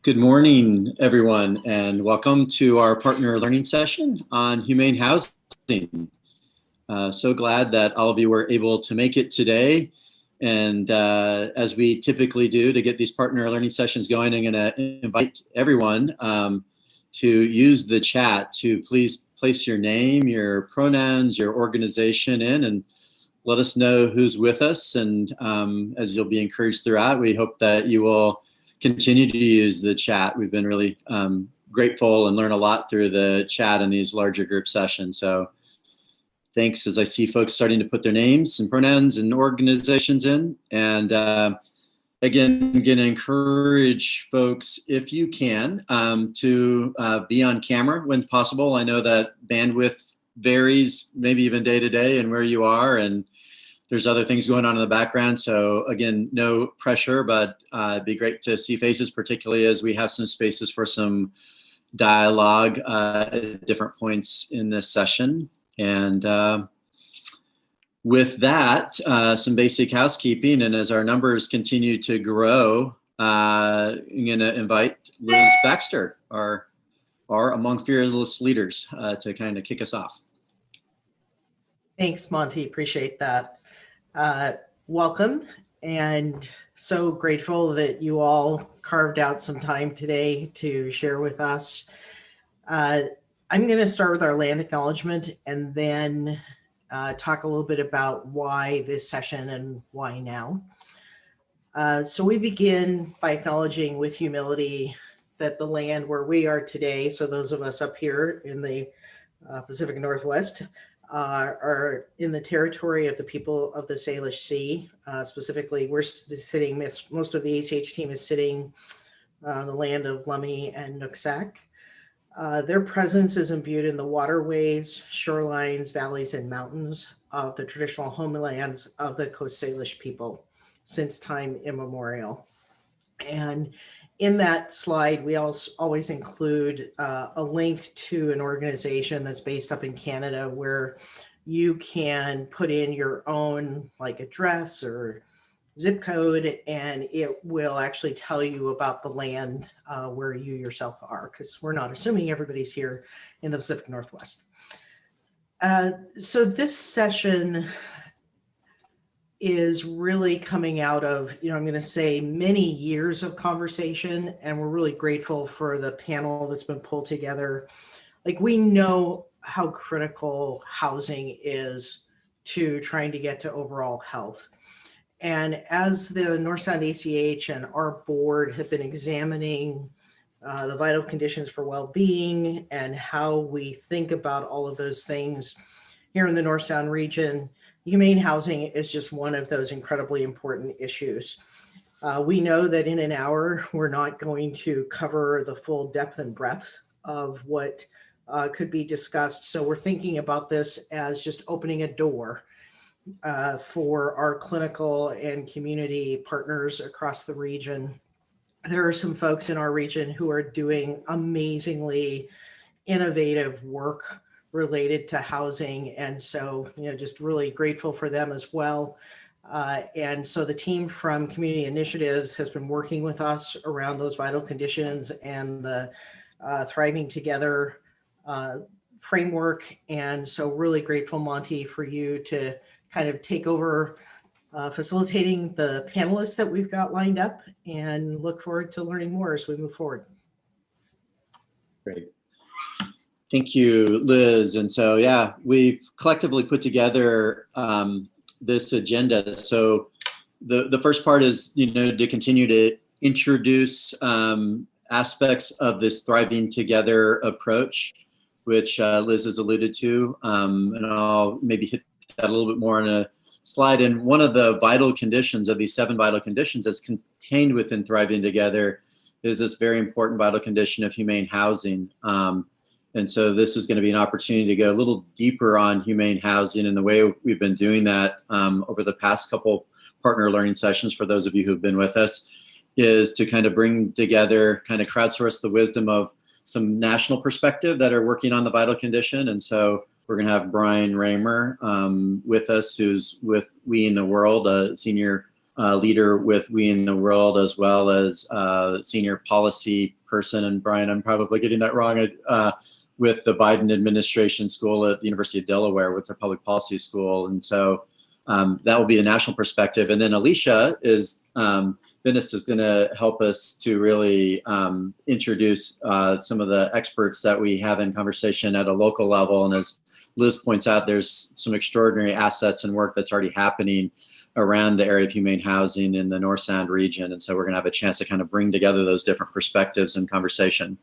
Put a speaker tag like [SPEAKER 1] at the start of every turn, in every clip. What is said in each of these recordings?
[SPEAKER 1] Good morning, everyone, and welcome to our partner learning session on humane housing. So glad that all of you were able to make it today. And as we typically do to get these partner learning sessions going, I'm going to invite everyone to use the chat to please place your name, your pronouns, your organization in, and let us know who's with us. And as you'll be encouraged throughout, we hope that you will continue to use the chat. We've been really grateful and learn a lot through the chat in these larger group sessions. So thanks, as I see folks starting to put their names and pronouns and organizations in. And again, I'm going to encourage folks, if you can, to be on camera when possible. I know that bandwidth varies, maybe even day to day and where you are, and there's other things going on in the background. So again, no pressure, but it'd be great to see faces, particularly as we have some spaces for some dialogue at different points in this session. And with that, some basic housekeeping. And as our numbers continue to grow, I'm going to invite Liz Baxter, our Among Fearless Leaders, to kind of kick us off.
[SPEAKER 2] Thanks, Monty. Appreciate that. Welcome, and so grateful that you all carved out some time today to share with us. I'm going to start with our land acknowledgement and then talk a little bit about why this session and why now. So we begin by acknowledging with humility that the land where we are today, so those of us up here in the Pacific Northwest, are in the territory of the people of the Salish Sea. Specifically, we're sitting, most of the ACH team is sitting on the land of Lummi and Nooksack. Their presence is imbued in the waterways, shorelines, valleys, and mountains of the traditional homelands of the Coast Salish people since time immemorial. And in that slide, we also always include a link to an organization that's based up in Canada where you can put in your own address or zip code, and it will actually tell you about the land where you yourself are, because we're not assuming everybody's here in the Pacific Northwest. So this session is really coming out of, I'm going to say, many years of conversation, and we're really grateful for the panel that's been pulled together. We know how critical housing is to trying to get to overall health. And as the North Sound ACH and our board have been examining the vital conditions for well-being and how we think about all of those things here in the North Sound region, humane housing is just one of those incredibly important issues. We know that in an hour, we're not going to cover the full depth and breadth of what could be discussed. So we're thinking about this as just opening a door for our clinical and community partners across the region. There are some folks in our region who are doing amazingly innovative work related to housing. And so, just really grateful for them as well. And so the team from Community Initiatives has been working with us around those vital conditions and the Thriving Together framework. And so really grateful, Monty, for you to kind of take over facilitating the panelists that we've got lined up, and look forward to learning more as we move forward.
[SPEAKER 1] Great. Thank you, Liz. And so, yeah, we've collectively put together this agenda. So the first part is, to continue to introduce aspects of this Thriving Together approach, which Liz has alluded to. And I'll maybe hit that a little bit more on a slide. And one of the vital conditions of these 7 vital conditions that's contained within Thriving Together is this very important vital condition of humane housing. And so this is going to be an opportunity to go a little deeper on humane housing, and the way we've been doing that over the past couple partner learning sessions, for those of you who've been with us, is to kind of bring together, kind of crowdsource the wisdom of some national perspective that are working on the vital condition. And so we're going to have Raymer with us, who's with We in the World, a senior leader with We in the World, as well as senior policy person. And Brian, I'm probably getting that wrong, with the Biden administration school at the University of Delaware with their public policy school. And so that will be the national perspective. And then Alicia Venice is going to help us to really introduce some of the experts that we have in conversation at a local level. And as Liz points out, there's some extraordinary assets and work that's already happening around the area of humane housing in the North Sound region. And so we're going to have a chance to kind of bring together those different perspectives in conversation.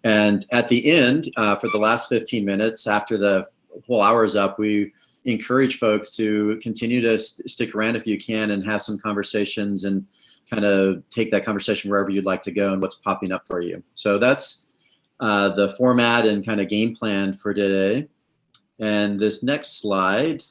[SPEAKER 1] And at the end, for the last 15 minutes, after the whole hour is up, we encourage folks to continue to stick around if you can and have some conversations and kind of take that conversation wherever you'd like to go and what's popping up for you. So that's the format and kind of game plan for today. And this next slide,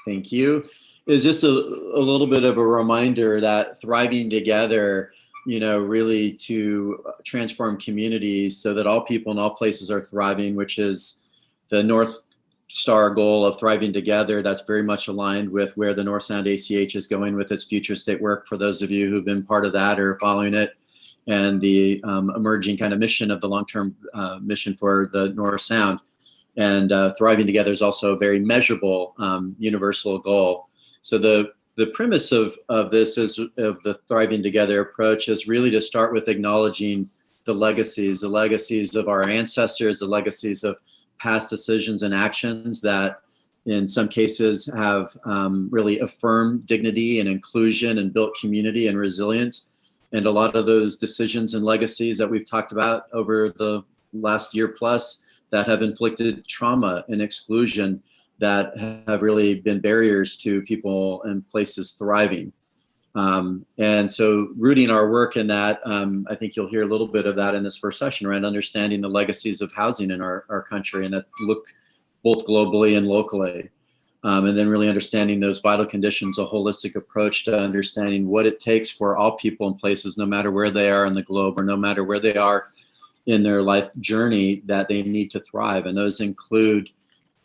[SPEAKER 1] thank you, is just a little bit of a reminder that thriving together, really to transform communities so that all people in all places are thriving, which is the North Star goal of thriving together. That's very much aligned with where the North Sound ACH is going with its future state work, for those of you who've been part of that or following it, and the emerging kind of mission of the long-term mission for the North Sound. And thriving together is also a very measurable universal goal. So the premise of this is, of the thriving together approach, is really to start with acknowledging the legacies of our ancestors, the legacies of past decisions and actions that in some cases have really affirmed dignity and inclusion and built community and resilience. And a lot of those decisions and legacies that we've talked about over the last year plus that have inflicted trauma and exclusion that have really been barriers to people and places thriving. And so rooting our work in that, I think you'll hear a little bit of that in this first session around understanding the legacies of housing in our country, and that look both globally and locally. And then really understanding those vital conditions, a holistic approach to understanding what it takes for all people and places, no matter where they are in the globe or no matter where they are in their life journey, that they need to thrive. And those include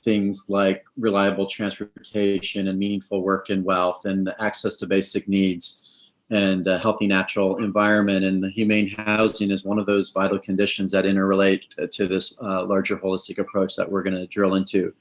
[SPEAKER 1] things like reliable transportation and meaningful work and wealth and the access to basic needs and a healthy natural environment. And the humane housing is one of those vital conditions that interrelate to this larger holistic approach that we're going to drill into.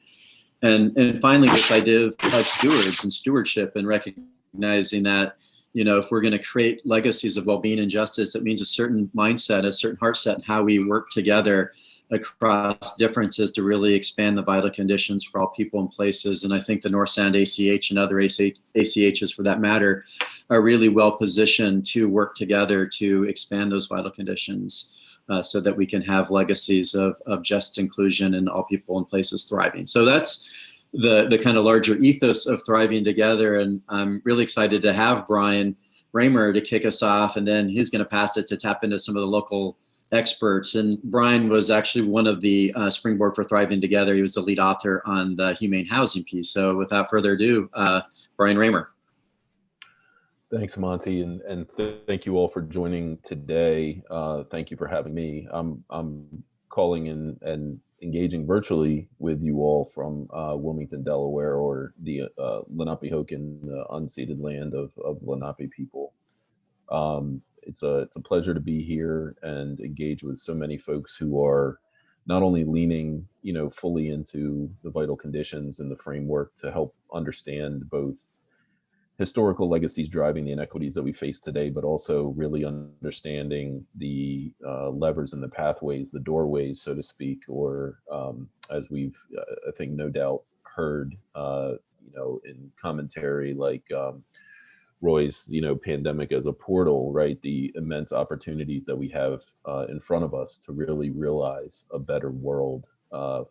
[SPEAKER 1] And finally, this idea of stewards and stewardship, and recognizing that, if we're going to create legacies of well-being and justice, it means a certain mindset, a certain heart set, and how we work together across differences to really expand the vital conditions for all people and places. And I think the North Sound ACH and other ACHs for that matter are really well positioned to work together to expand those vital conditions so that we can have legacies of just inclusion and all people and places thriving. So that's the kind of larger ethos of thriving together. And I'm really excited to have Brian Raymer to kick us off, and then he's going to pass it to tap into some of the local experts. And Brian was actually one of the Springboard for Thriving Together. He was the lead author on the humane housing piece. So without further ado, Brian Raymer.
[SPEAKER 3] Thanks, Monty, and thank you all for joining today. Thank you for having me. I'm calling in and engaging virtually with you all from Wilmington, Delaware, or the Lenapehoking, the unceded land of the Lenape people. It's a pleasure to be here and engage with so many folks who are not only leaning, fully into the vital conditions and the framework to help understand both historical legacies driving the inequities that we face today, but also really understanding the levers and the pathways, the doorways, so to speak, or as we've, I think, no doubt heard, in commentary like Roy's, pandemic as a portal, right? The immense opportunities that we have in front of us to really realize a better world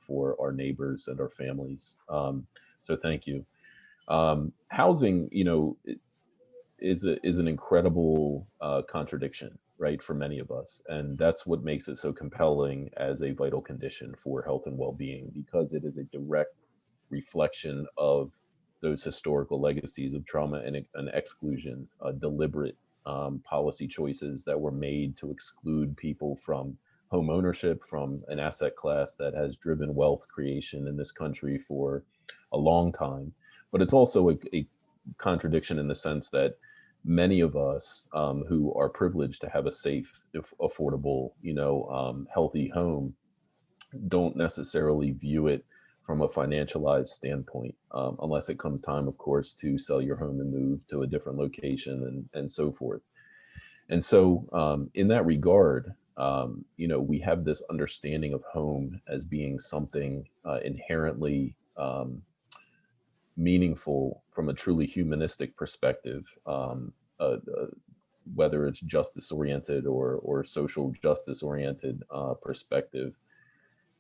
[SPEAKER 3] for our neighbors and our families. So thank you. Housing, is an incredible contradiction, right, for many of us. And that's what makes it so compelling as a vital condition for health and well-being, because it is a direct reflection of those historical legacies of trauma and exclusion, deliberate policy choices that were made to exclude people from home ownership, from an asset class that has driven wealth creation in this country for a long time. But it's also a contradiction in the sense that many of us who are privileged to have a safe, affordable, healthy home don't necessarily view it from a financialized standpoint, unless it comes time, of course, to sell your home and move to a different location and so forth. And so, in that regard, we have this understanding of home as being something inherently meaningful from a truly humanistic perspective, whether it's justice oriented or social justice oriented perspective.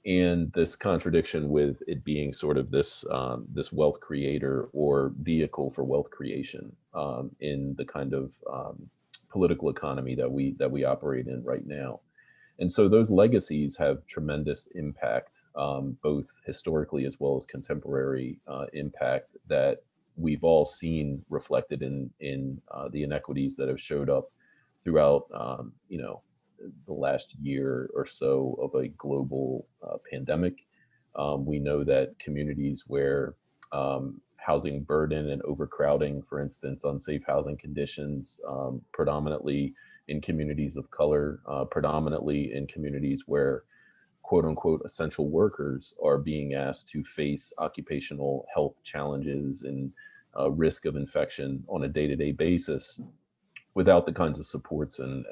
[SPEAKER 3] And this contradiction with it being sort of this wealth creator or vehicle for wealth creation in the kind of political economy that we operate in right now. And so those legacies have tremendous impact, both historically as well as contemporary impact that we've all seen reflected in the inequities that have showed up throughout, the last year or so of a global pandemic. We know that communities where housing burden and overcrowding, for instance, unsafe housing conditions, predominantly in communities of color, predominantly in communities where quote unquote essential workers are being asked to face occupational health challenges and risk of infection on a day-to-day basis without the kinds of supports and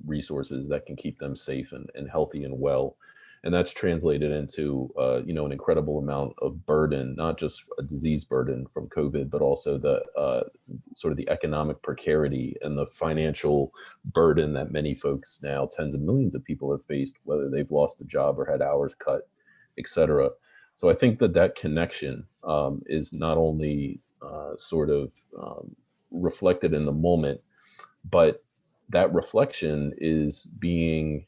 [SPEAKER 3] resources that can keep them safe and healthy and well. And that's translated into an incredible amount of burden, not just a disease burden from COVID, but also the sort of the economic precarity and the financial burden that many folks now, tens of millions of people, have faced, whether they've lost a job or had hours cut, et cetera. So I think that connection is not only sort of reflected in the moment, but that reflection is being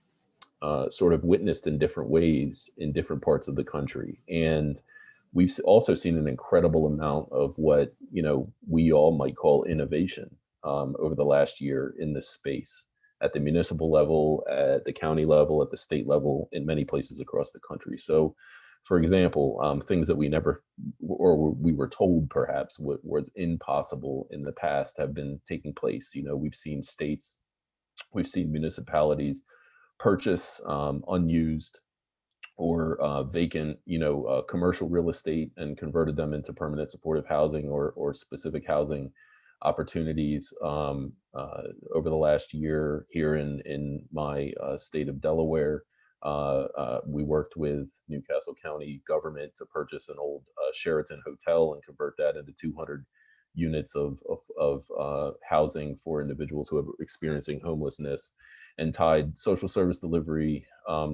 [SPEAKER 3] sort of witnessed in different ways in different parts of the country. And we've also seen an incredible amount of what, we all might call innovation over the last year in this space at the municipal level, at the county level, at the state level, in many places across the country. So, for example, things that we never, or we were told perhaps what was impossible in the past have been taking place. We've seen states, we've seen municipalities purchase unused or vacant, commercial real estate and converted them into permanent supportive housing or specific housing opportunities over the last year here in my state of Delaware. We worked with Newcastle County government to purchase an old Sheraton hotel and convert that into 200 units of housing for individuals who are experiencing homelessness, and tied social service delivery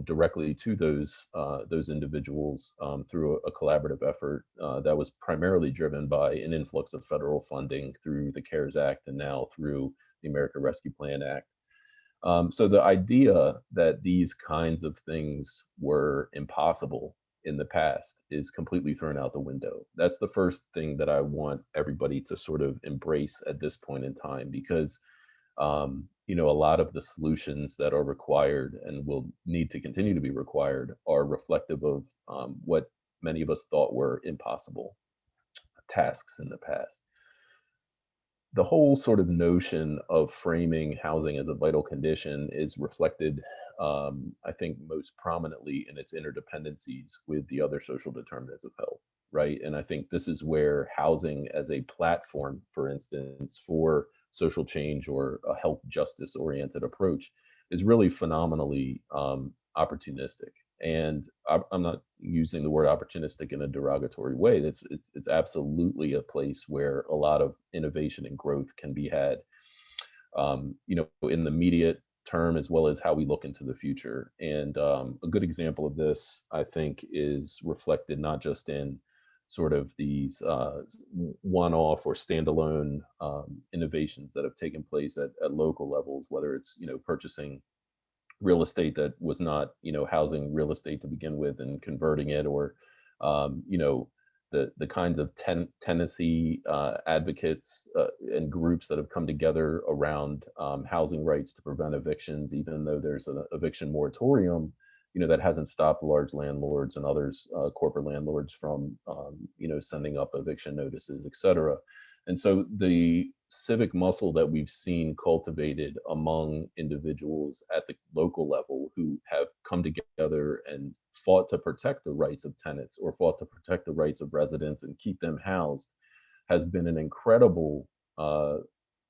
[SPEAKER 3] directly to those individuals through a collaborative effort that was primarily driven by an influx of federal funding through the CARES Act and now through the American Rescue Plan Act. So the idea that these kinds of things were impossible in the past is completely thrown out the window. That's the first thing that I want everybody to sort of embrace at this point in time, because a lot of the solutions that are required and will need to continue to be required are reflective of what many of us thought were impossible tasks in the past. The whole sort of notion of framing housing as a vital condition is reflected, I think, most prominently in its interdependencies with the other social determinants of health, right? And I think this is where housing as a platform, for instance, for social change or a health justice oriented approach is really phenomenally opportunistic. And I'm not using the word opportunistic in a derogatory way. It's absolutely a place where a lot of innovation and growth can be had, in the immediate term as well as how we look into the future. And a good example of this, I think, is reflected not just in sort of these one-off or standalone innovations that have taken place at local levels, whether it's purchasing real estate that was not housing real estate to begin with and converting it, or the kinds of tenancy advocates and groups that have come together around housing rights to prevent evictions, even though there's an eviction moratorium that hasn't stopped large landlords and others, corporate landlords, from sending up eviction notices, et cetera. And so the civic muscle that we've seen cultivated among individuals at the local level who have come together and fought to protect the rights of tenants or fought to protect the rights of residents and keep them housed has been an incredible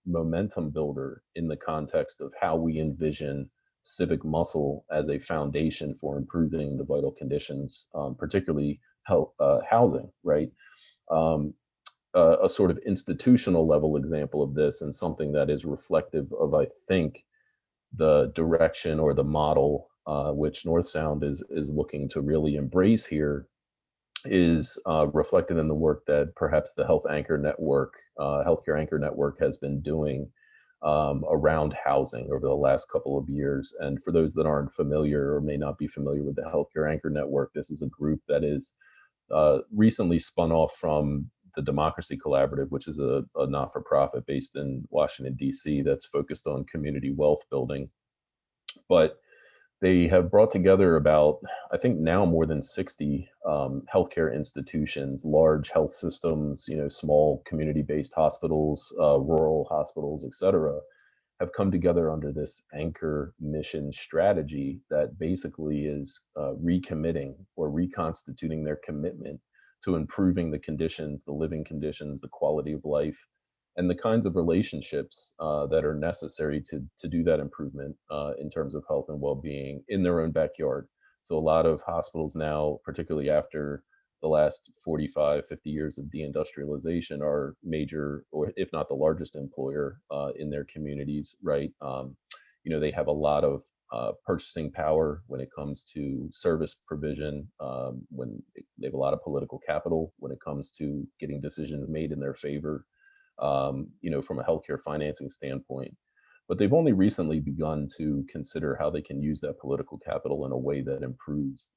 [SPEAKER 3] momentum builder in the context of how we envision civic muscle as a foundation for improving the vital conditions, particularly health, housing, right? Um, a sort of institutional level example of this, and something that is reflective of, I think, the direction or the model which North Sound is looking to really embrace here, is reflected in the work that perhaps the Healthcare Anchor Network has been doing around housing over the last couple of years. And for those that aren't familiar or may not be familiar with the Healthcare Anchor Network, this is a group that is recently spun off from the Democracy Collaborative, which is a not-for-profit based in Washington, D.C., that's focused on community wealth building. But they have brought together about, I think now more than 60 healthcare institutions, large health systems, small community-based hospitals, rural hospitals, et cetera, have come together under this anchor mission strategy that basically is recommitting or reconstituting their commitment to improving the conditions, the living conditions, the quality of life, and the kinds of relationships that are necessary to do that improvement in terms of health and well-being in their own backyard. So a lot of hospitals now, particularly after the last 45, 50 years of deindustrialization, are major, or if not the largest employer in their communities, right? They have a lot of purchasing power when it comes to service provision, when they have a lot of political capital when it comes to getting decisions made in their favor, from a healthcare financing standpoint. But they've only recently begun to consider how they can use that political capital in a way that improves,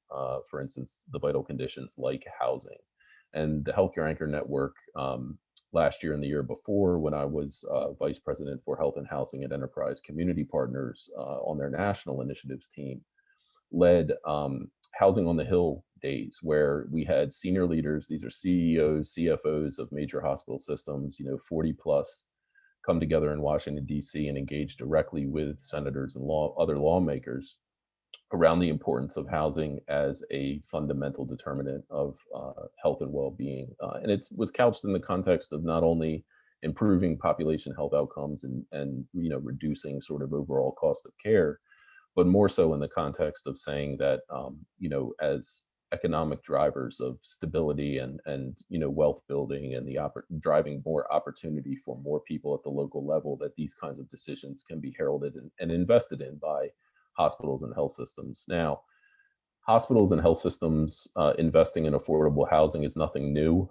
[SPEAKER 3] for instance, the vital conditions like housing. And the Healthcare Anchor Network, last year and the year before, when I was vice president for health and housing at Enterprise Community Partners on their national initiatives team, led Housing on the Hill days, where we had senior leaders, these are CEOs, CFOs of major hospital systems, 40 plus, come together in Washington, D.C. and engage directly with senators and other lawmakers around the importance of housing as a fundamental determinant of health and well-being. And it was couched in the context of not only improving population health outcomes and reducing sort of overall cost of care, but more so in the context of saying that, as economic drivers of stability and wealth building and driving more opportunity for more people at the local level, that these kinds of decisions can be heralded and invested in by hospitals and health systems. Now, hospitals and health systems investing in affordable housing is nothing new.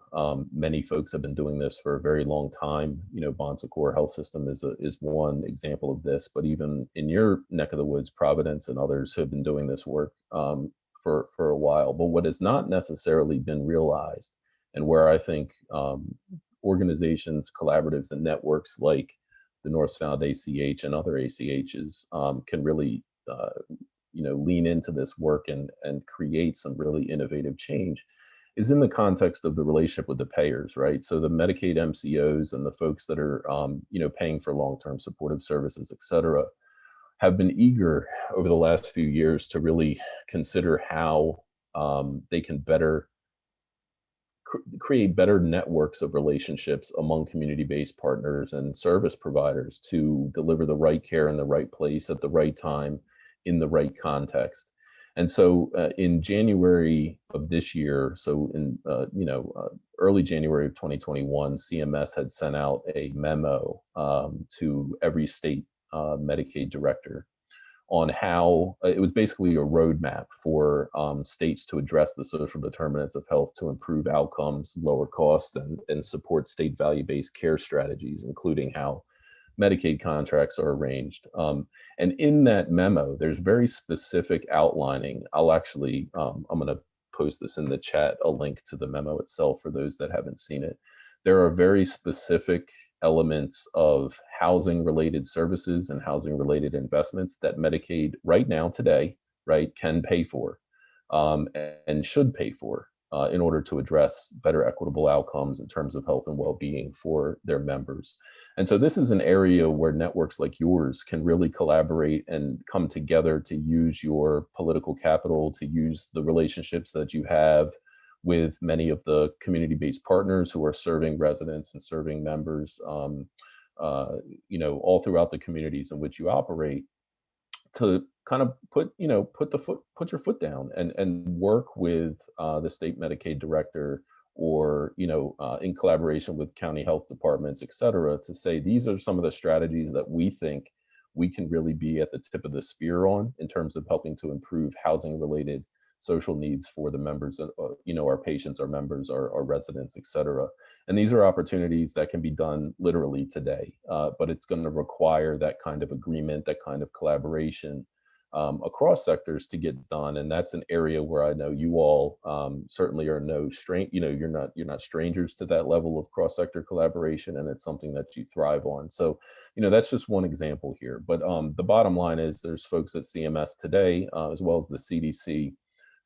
[SPEAKER 3] Many folks have been doing this for a very long time. Bon Secours Health System is one example of this, but even in your neck of the woods, Providence and others have been doing this work for a while. But what has not necessarily been realized, and where I think organizations, collaboratives, and networks like the North Sound ACH and other ACHs can really lean into this work and create some really innovative change, is in the context of the relationship with the payers, right? So the Medicaid MCOs and the folks that are paying for long-term supportive services, et cetera, have been eager over the last few years to really consider how they can better create better networks of relationships among community-based partners and service providers to deliver the right care in the right place at the right time in the right context. And so in January of this year, so in early January of 2021, CMS had sent out a memo to every state Medicaid director on how it was basically a roadmap for states to address the social determinants of health to improve outcomes, lower costs, and support state value-based care strategies, including how Medicaid contracts are arranged. And in that memo, there's very specific outlining. I'm going to post this in the chat, a link to the memo itself for those that haven't seen it. There are very specific elements of housing related services and housing related investments that Medicaid right now today, right, can pay for and should pay for in order to address better equitable outcomes in terms of health and well-being for their members. And so this is an area where networks like yours can really collaborate and come together to use your political capital, to use the relationships that you have with many of the community-based partners who are serving residents and serving members, all throughout the communities in which you operate, to kind of put your foot down and work with the state Medicaid director, or in collaboration with county health departments, et cetera, to say these are some of the strategies that we think we can really be at the tip of the spear on in terms of helping to improve housing related social needs for the members of, our patients, our members, our residents, et cetera. And these are opportunities that can be done literally today, but it's going to require that kind of agreement, that kind of collaboration across sectors to get done. And that's an area where I know you all certainly are you're not strangers to that level of cross-sector collaboration, and it's something that you thrive on. So, that's just one example here. But the bottom line is there's folks at CMS today, as well as the CDC,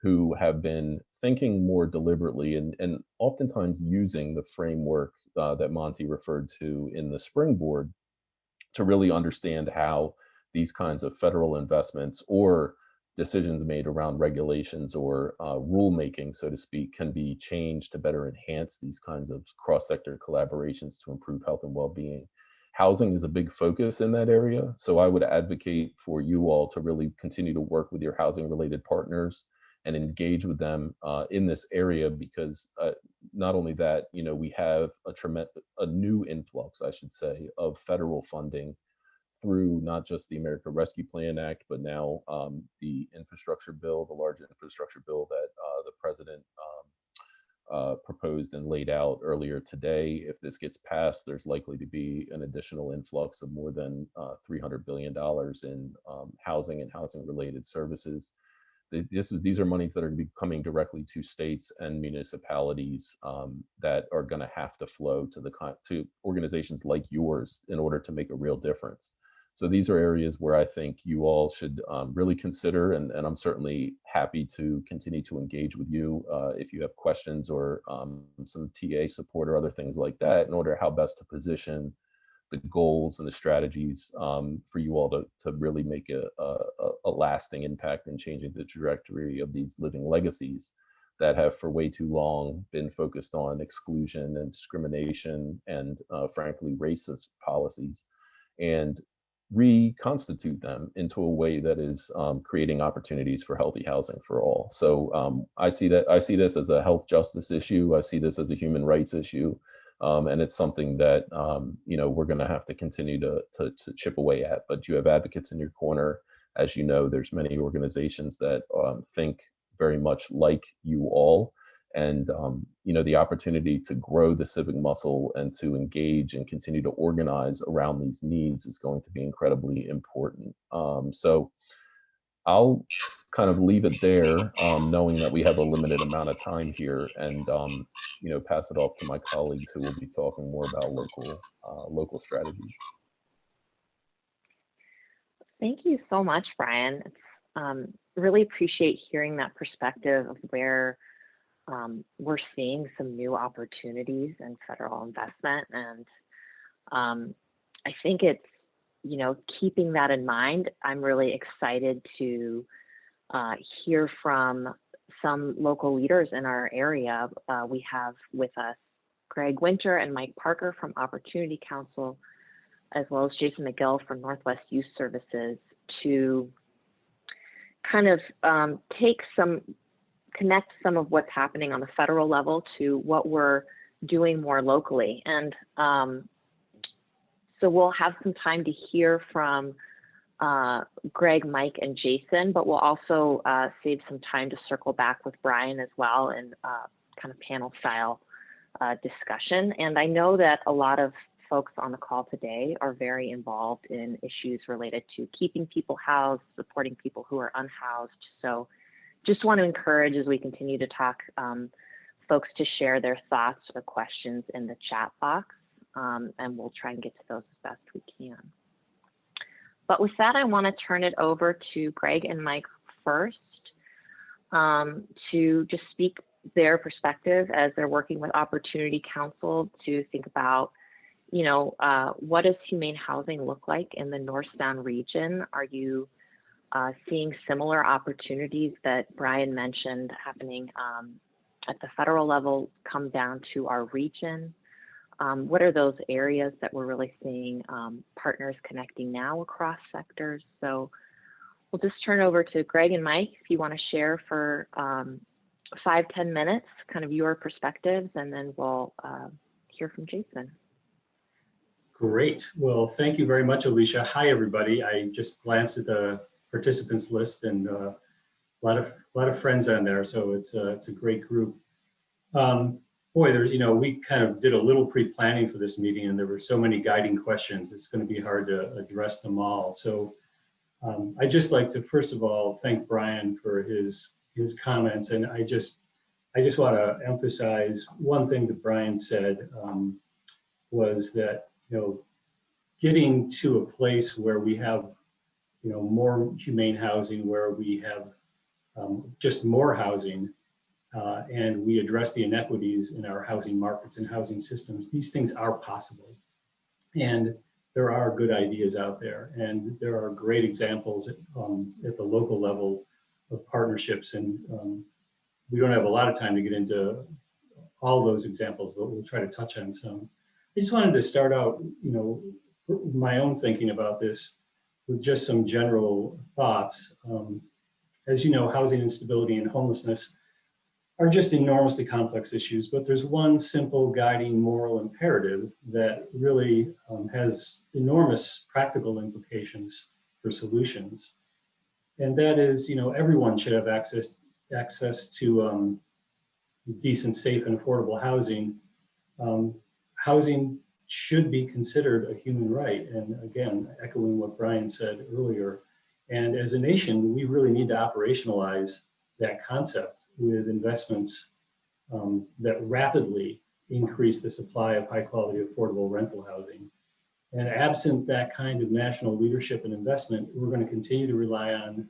[SPEAKER 3] who have been thinking more deliberately and oftentimes using the framework that Monty referred to in the springboard to really understand how these kinds of federal investments or decisions made around regulations or rulemaking, so to speak, can be changed to better enhance these kinds of cross-sector collaborations to improve health and well-being. Housing is a big focus in that area, so I would advocate for you all to really continue to work with your housing-related partners and engage with them in this area, because not only that, we have a new influx, I should say, of federal funding through not just the American Rescue Plan Act, but now the infrastructure bill, the large infrastructure bill that the president proposed and laid out earlier today. If this gets passed, there's likely to be an additional influx of more than $300 billion in housing and housing-related services. These are monies that are going to be coming directly to states and municipalities that are going to have to flow to organizations like yours in order to make a real difference. So these are areas where I think you all should really consider, and I'm certainly happy to continue to engage with you if you have questions or some TA support or other things like that, in order how best to position the goals and the strategies for you all to really make a lasting impact in changing the trajectory of these living legacies that have for way too long been focused on exclusion and discrimination and frankly racist policies, and reconstitute them into a way that is creating opportunities for healthy housing for all. So I see this as a health justice issue. I see this as a human rights issue. And it's something that we're going to have to continue to chip away at. But you have advocates in your corner. As you know, there's many organizations that think very much like you all, and the opportunity to grow the civic muscle and to engage and continue to organize around these needs is going to be incredibly important. So I'll kind of leave it there, knowing that we have a limited amount of time here, and pass it off to my colleagues who will be talking more about local strategies.
[SPEAKER 4] Thank you so much, Brian. Really appreciate hearing that perspective of where we're seeing some new opportunities in federal investment, and I think it's keeping that in mind. I'm really excited to hear from some local leaders in our area. We have with us Greg Winter and Mike Parker from Opportunity Council, as well as Jason McGill from Northwest Youth Services, to kind of connect some of what's happening on the federal level to what we're doing more locally. And so we'll have some time to hear from Greg, Mike, and Jason, but we'll also save some time to circle back with Brian as well in kind of panel style discussion. And I know that a lot of folks on the call today are very involved in issues related to keeping people housed, supporting people who are unhoused. So just want to encourage, as we continue to talk, folks to share their thoughts or questions in the chat box, and we'll try and get to those as best we can. But with that, I want to turn it over to Greg and Mike first to just speak their perspective as they're working with Opportunity Council to think about, what does humane housing look like in the North Sound region? Are you seeing similar opportunities that Brian mentioned happening at the federal level come down to our region? What are those areas that we're really seeing partners connecting now across sectors? So we'll just turn over to Greg and Mike if you want to share for 5-10 minutes, kind of your perspectives, and then we'll hear from Jason.
[SPEAKER 5] Great. Well, thank you very much, Alicia. Hi, everybody. I just glanced at the participants list, and a lot of friends on there, so it's a great group. Boy, there's we kind of did a little pre-planning for this meeting, and there were so many guiding questions. It's going to be hard to address them all. So I'd just like to first of all thank Brian for his comments, and I just want to emphasize one thing that Brian said was that getting to a place where we have more humane housing, where we have just more housing, and we address the inequities in our housing markets and housing systems. These things are possible, and there are good ideas out there, and there are great examples at the local level of partnerships, and we don't have a lot of time to get into all those examples, but we'll try to touch on some. I just wanted to start out, my own thinking about this with just some general thoughts. As you know, housing instability and homelessness are just enormously complex issues, but there's one simple guiding moral imperative that really has enormous practical implications for solutions. And that is, everyone should have access to decent, safe, and affordable housing. Housing should be considered a human right. And again, echoing what Brian said earlier. And as a nation, we really need to operationalize that concept with investments that rapidly increase the supply of high quality, affordable rental housing. And absent that kind of national leadership and investment, we're going to continue to rely on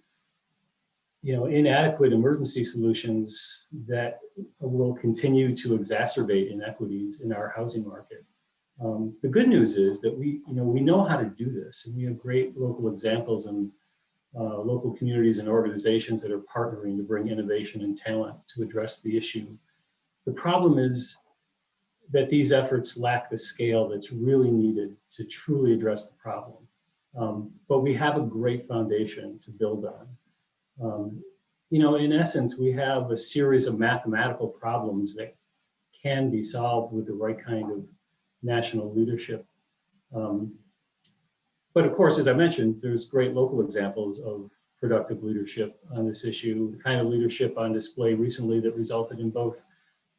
[SPEAKER 5] inadequate emergency solutions that will continue to exacerbate inequities in our housing market. The good news is that we know how to do this, and we have great local examples and local communities and organizations that are partnering to bring innovation and talent to address the issue. The problem is that these efforts lack the scale that's really needed to truly address the problem. But we have a great foundation to build on. In essence, we have a series of mathematical problems that can be solved with the right kind of national leadership. But of course, as I mentioned, there's great local examples of productive leadership on this issue, the kind of leadership on display recently that resulted in both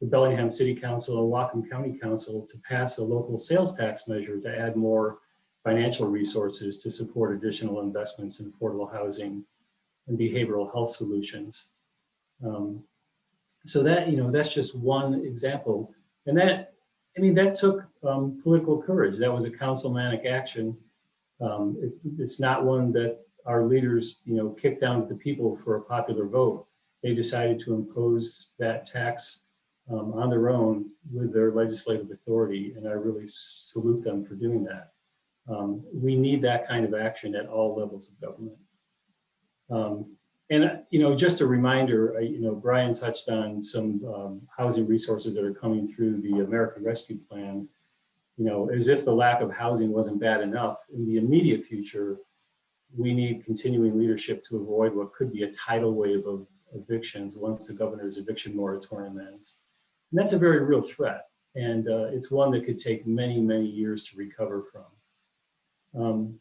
[SPEAKER 5] the Bellingham City Council and Whatcom County Council to pass a local sales tax measure to add more financial resources to support additional investments in affordable housing and behavioral health solutions. So that, that's just one example. And that took political courage. That was a councilmanic action. It's not one that our leaders, kicked down to the people for a popular vote. They decided to impose that tax on their own with their legislative authority, and I really salute them for doing that. We need that kind of action at all levels of government. And just a reminder, Brian touched on some housing resources that are coming through the American Rescue Plan. As if the lack of housing wasn't bad enough, in the immediate future, we need continuing leadership to avoid what could be a tidal wave of evictions once the governor's eviction moratorium ends. And that's a very real threat. And it's one that could take many, many years to recover from.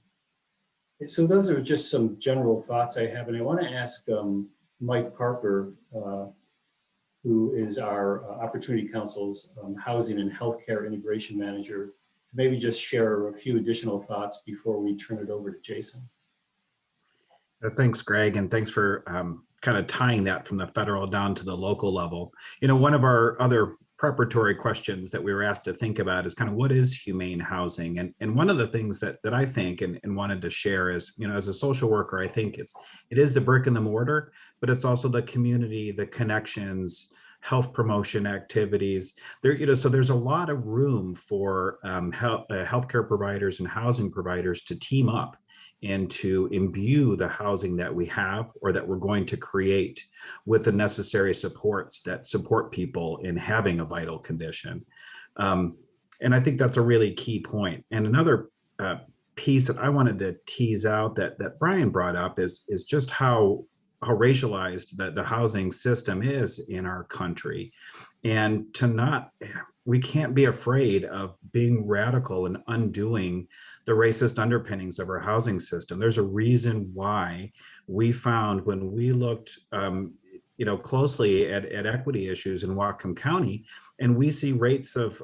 [SPEAKER 5] So those are just some general thoughts I have. And I want to ask Mike Parker, who is our Opportunity Council's Housing and Healthcare Integration Manager, to maybe just share a few additional thoughts before we turn it over to Jason.
[SPEAKER 6] Thanks, Greg, and thanks for kind of tying that from the federal down to the local level. One of our other preparatory questions that we were asked to think about is kind of what is humane housing? And one of the things that I think and wanted to share is, as a social worker, I think it is the brick and the mortar, but it's also the community, the connections, health promotion activities. There, so there's a lot of room for healthcare providers and housing providers to team up and to imbue the housing that we have or that we're going to create with the necessary supports that support people in having a vital condition. And I think that's a really key point. And another piece that I wanted to tease out that Brian brought up is just how racialized the housing system is in our country. And we can't be afraid of being radical and undoing the racist underpinnings of our housing system. There's a reason why we found when we looked closely at equity issues in Whatcom County, and we see rates of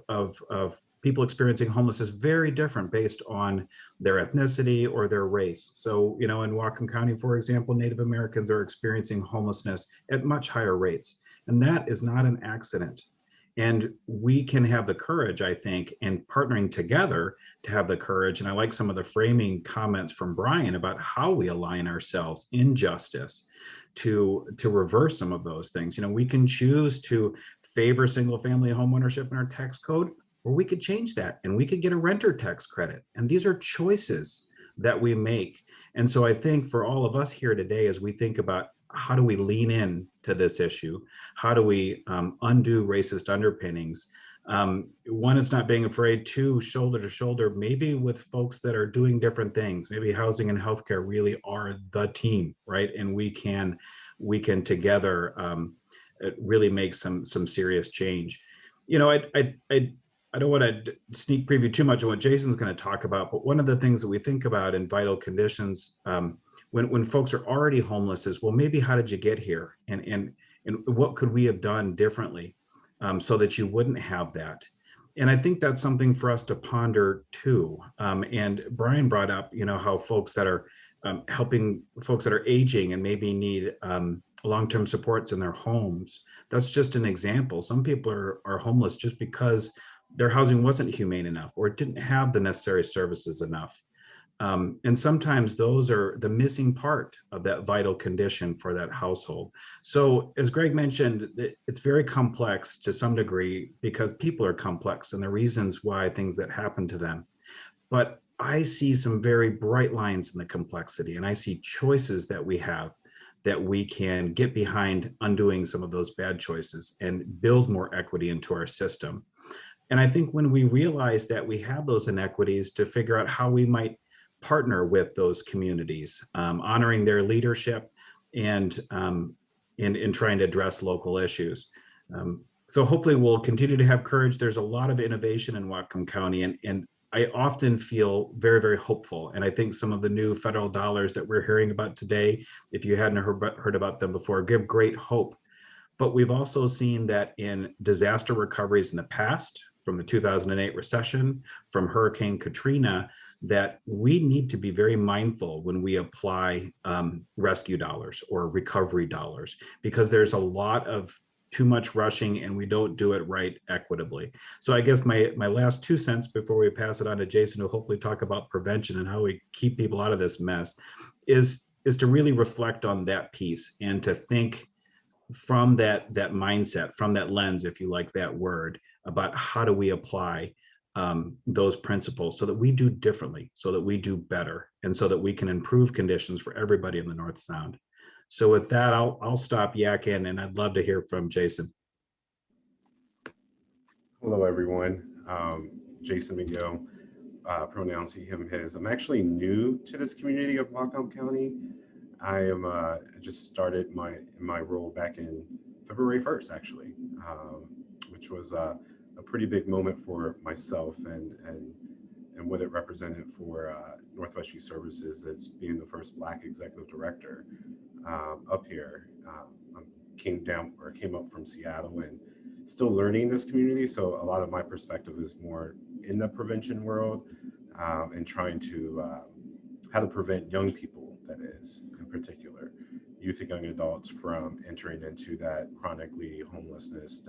[SPEAKER 6] people experiencing homelessness very different based on their ethnicity or their race. So, in Whatcom County, for example, Native Americans are experiencing homelessness at much higher rates. And that is not an accident. And we can have the courage, I think, in partnering together to have the courage. And I like some of the framing comments from Brian about how we align ourselves in justice to reverse some of those things. We can choose to favor single family homeownership in our tax code, or we could change that and we could get a renter tax credit. And these are choices that we make. And so I think for all of us here today, as we think about how do we lean in to this issue, how do we undo racist underpinnings, one, it's not being afraid, two, shoulder to shoulder, maybe with folks that are doing different things. Maybe housing and healthcare really are the team, right? And we can together really make some serious change. I don't want to sneak preview too much of what Jason's going to talk about, but one of the things that we think about in vital conditions when folks are already homeless is, well, maybe how did you get here? And what could we have done differently so that you wouldn't have that? And I think that's something for us to ponder too. And Brian brought up, how folks that are helping folks that are aging and maybe need long-term supports in their homes. That's just an example. Some people are homeless just because their housing wasn't humane enough or it didn't have the necessary services enough. And sometimes those are the missing part of that vital condition for that household. So as Greg mentioned, it's very complex to some degree because people are complex and the reasons why things that happen to them. But I see some very bright lines in the complexity, and I see choices that we have that we can get behind undoing some of those bad choices and build more equity into our system. And I think when we realize that we have those inequities, to figure out how we might partner with those communities, honoring their leadership and in trying to address local issues. So hopefully we'll continue to have courage. There's a lot of innovation in Whatcom County, and I often feel very, very hopeful. And I think some of the new federal dollars that we're hearing about today, if you hadn't heard about them before, give great hope. But we've also seen that in disaster recoveries in the past, from the 2008 recession, from Hurricane Katrina, that we need to be very mindful when we apply rescue dollars or recovery dollars, because there's a lot of too much rushing and we don't do it right equitably. So I guess my last 2 cents before we pass it on to Jason, who'll hopefully talk about prevention and how we keep people out of this mess, is to really reflect on that piece and to think from that mindset, from that lens, if you like that word, about how do we apply those principles so that we do differently, so that we do better, and so that we can improve conditions for everybody in the North Sound. So with that, I'll stop yakking, and I'd love to hear from Jason.
[SPEAKER 7] Hello, everyone. Jason McGill, pronouns he, him, his. I'm actually new to this community of Whatcom County. I am just started my role back in February 1st, actually, which was a pretty big moment for myself and what it represented for Northwest Youth Services as being the first Black executive director up here. I came up from Seattle and still learning this community. So a lot of my perspective is more in the prevention world and trying to how to prevent young people, that is, in particular, youth and young adults from entering into that chronically homelessness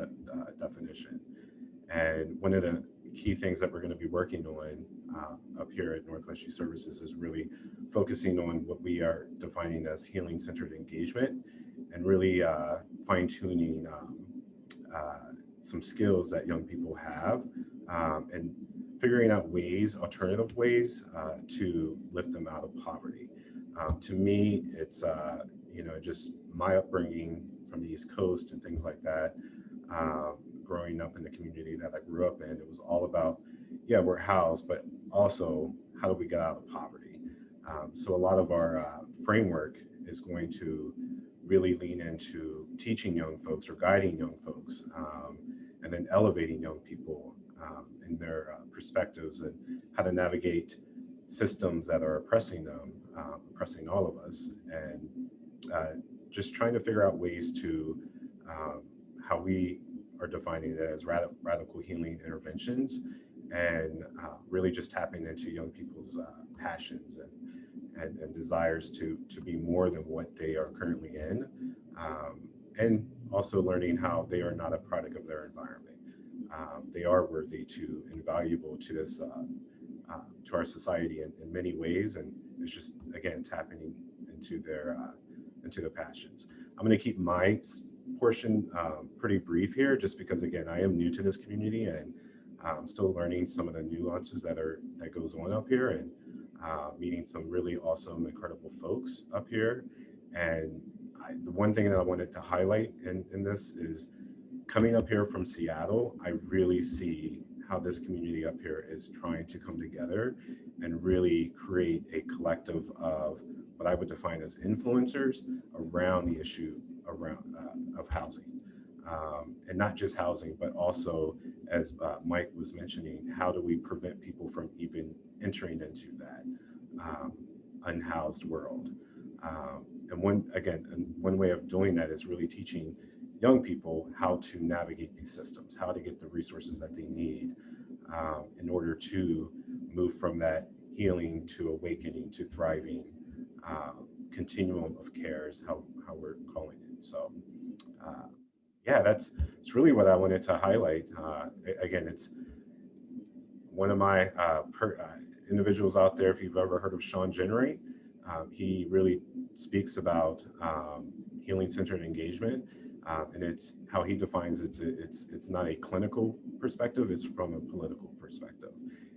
[SPEAKER 7] definition. And one of the key things that we're going to be working on up here at Northwest Youth Services is really focusing on what we are defining as healing-centered engagement, and really fine-tuning some skills that young people have, and figuring out ways, alternative ways to lift them out of poverty. To me, it's just my upbringing from the East Coast and things like that. Growing up in the community that I grew up in, it was all about, yeah, we're housed, but also how do we get out of poverty? So a lot of our framework is going to really lean into teaching young folks or guiding young folks, and then elevating young people in their perspectives and how to navigate systems that are oppressing them, oppressing all of us, and just trying to figure out ways to how we are defining it as radical healing interventions, and really just tapping into young people's passions and desires to be more than what they are currently in, and also learning how they are not a product of their environment. They are worthy to and valuable to this to our society in many ways, and it's just again tapping into their passions. I'm going to keep my portion pretty brief here, just because again I am new to this community and I'm still learning some of the nuances that goes on up here, and meeting some really awesome, incredible folks up here. And the one thing that I wanted to highlight in this is coming up here from Seattle, I really see how this community up here is trying to come together and really create a collective of what I would define as influencers around the issue of housing. And not just housing, but also, as Mike was mentioning, how do we prevent people from even entering into that unhoused world? And one way of doing that is really teaching young people how to navigate these systems, how to get the resources that they need in order to move from that healing to awakening to thriving continuum of care is how we're calling it. So yeah, it's really what I wanted to highlight. Again, it's one of my individuals out there, if you've ever heard of Sean Generate, he really speaks about healing-centered engagement, and it's how he defines it's not a clinical perspective, it's from a political perspective.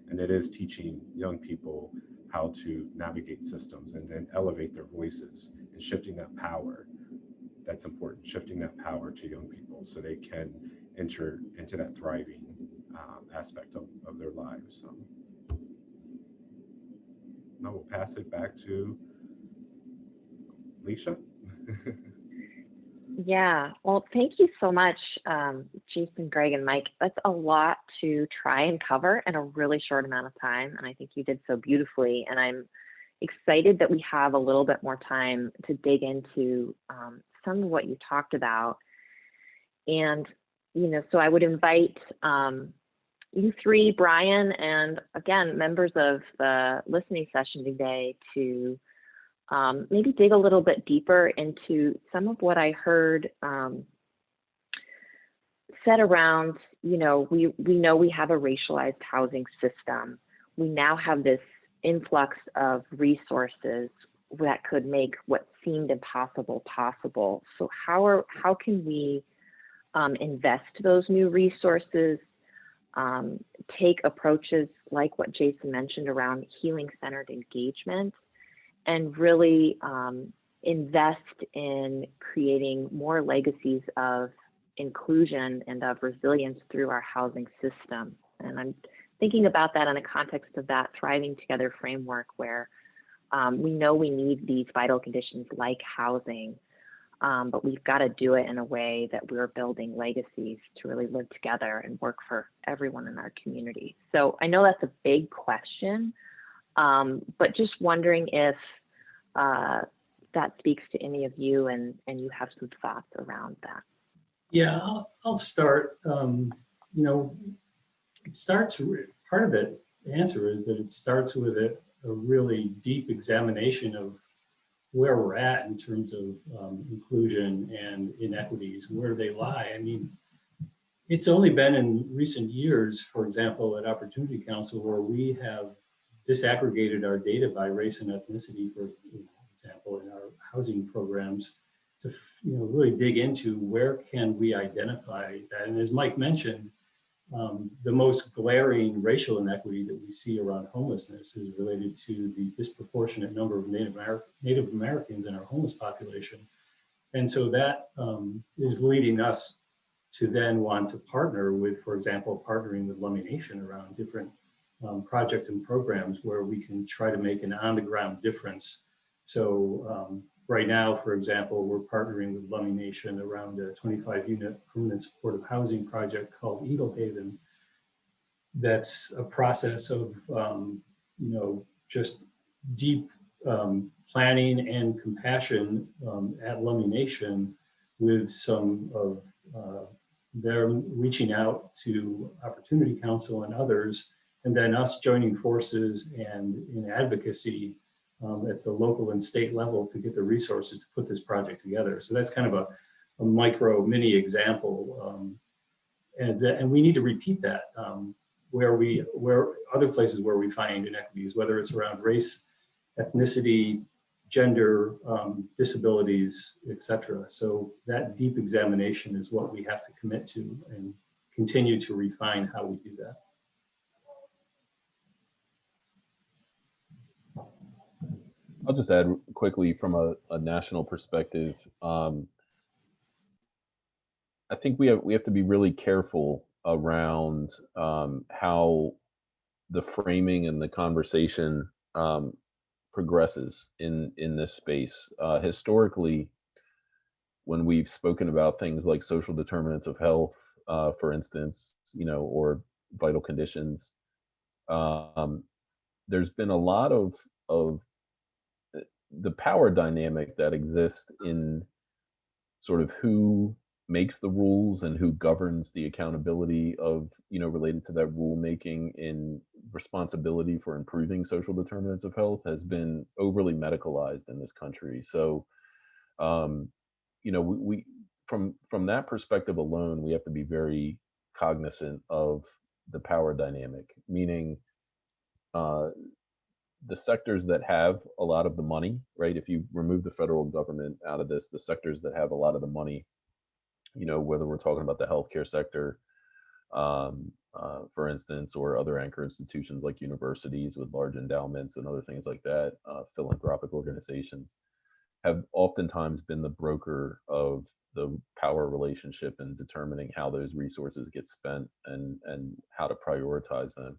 [SPEAKER 7] And it is teaching young people how to navigate systems and then elevate their voices and shifting that power. That's important, shifting that power to young people so they can enter into that thriving aspect of their lives. So now we'll pass it back to Alicia.
[SPEAKER 4] Yeah, well, thank you so much, Jason, Greg, and Mike. That's a lot to try and cover in a really short amount of time, and I think you did so beautifully. And I'm excited that we have a little bit more time to dig into some of what you talked about. And, so I would invite you three, Brian, and again, members of the listening session today to maybe dig a little bit deeper into some of what I heard said around, we know we have a racialized housing system. We now have this influx of resources that could make what seemed impossible possible. So how can we invest those new resources, take approaches like what Jason mentioned around healing-centered engagement, and really invest in creating more legacies of inclusion and of resilience through our housing system. And I'm thinking about that in the context of that Thriving Together framework, where we know we need these vital conditions like housing, but we've got to do it in a way that we're building legacies to really live together and work for everyone in our community. So I know that's a big question, but just wondering if that speaks to any of you and you have some thoughts around that.
[SPEAKER 5] Yeah, I'll start. It starts, part of it, the answer is that it starts with a really deep examination of where we're at in terms of inclusion and inequities, where they lie. I mean, it's only been in recent years, for example, at Opportunity Council, where we have disaggregated our data by race and ethnicity, for example, in our housing programs, really dig into where can we identify that. And as Mike mentioned, the most glaring racial inequity that we see around homelessness is related to the disproportionate number of Native Americans in our homeless population. And so that is leading us to then want to partner with, for example, partnering with Lummi Nation around different projects and programs where we can try to make an on-the-ground difference. So right now, for example, we're partnering with Lummi Nation around a 25-unit permanent supportive housing project called Eagle Haven. That's a process of, just deep planning and compassion at Lummi Nation, with some of their reaching out to Opportunity Council and others, and then us joining forces and in advocacy at the local and state level to get the resources to put this project together. So that's kind of a micro mini example. And we need to repeat that where other places where we find inequities, whether it's around race, ethnicity, gender, disabilities, etc. So that deep examination is what we have to commit to and continue to refine how we do that.
[SPEAKER 3] I'll just add quickly from a national perspective. I think we have to be really careful around how the framing and the conversation progresses in this space. Historically, when we've spoken about things like social determinants of health, for instance, or vital conditions, there's been a lot of the power dynamic that exists in sort of who makes the rules and who governs the accountability of, related to that rulemaking in responsibility for improving social determinants of health has been overly medicalized in this country. So, we from that perspective alone, we have to be very cognizant of the power dynamic, meaning the sectors that have a lot of the money, right? If you remove the federal government out of this, the sectors that have a lot of the money, whether we're talking about the healthcare sector, for instance, or other anchor institutions like universities with large endowments and other things like that, philanthropic organizations, have oftentimes been the broker of the power relationship in determining how those resources get spent and how to prioritize them.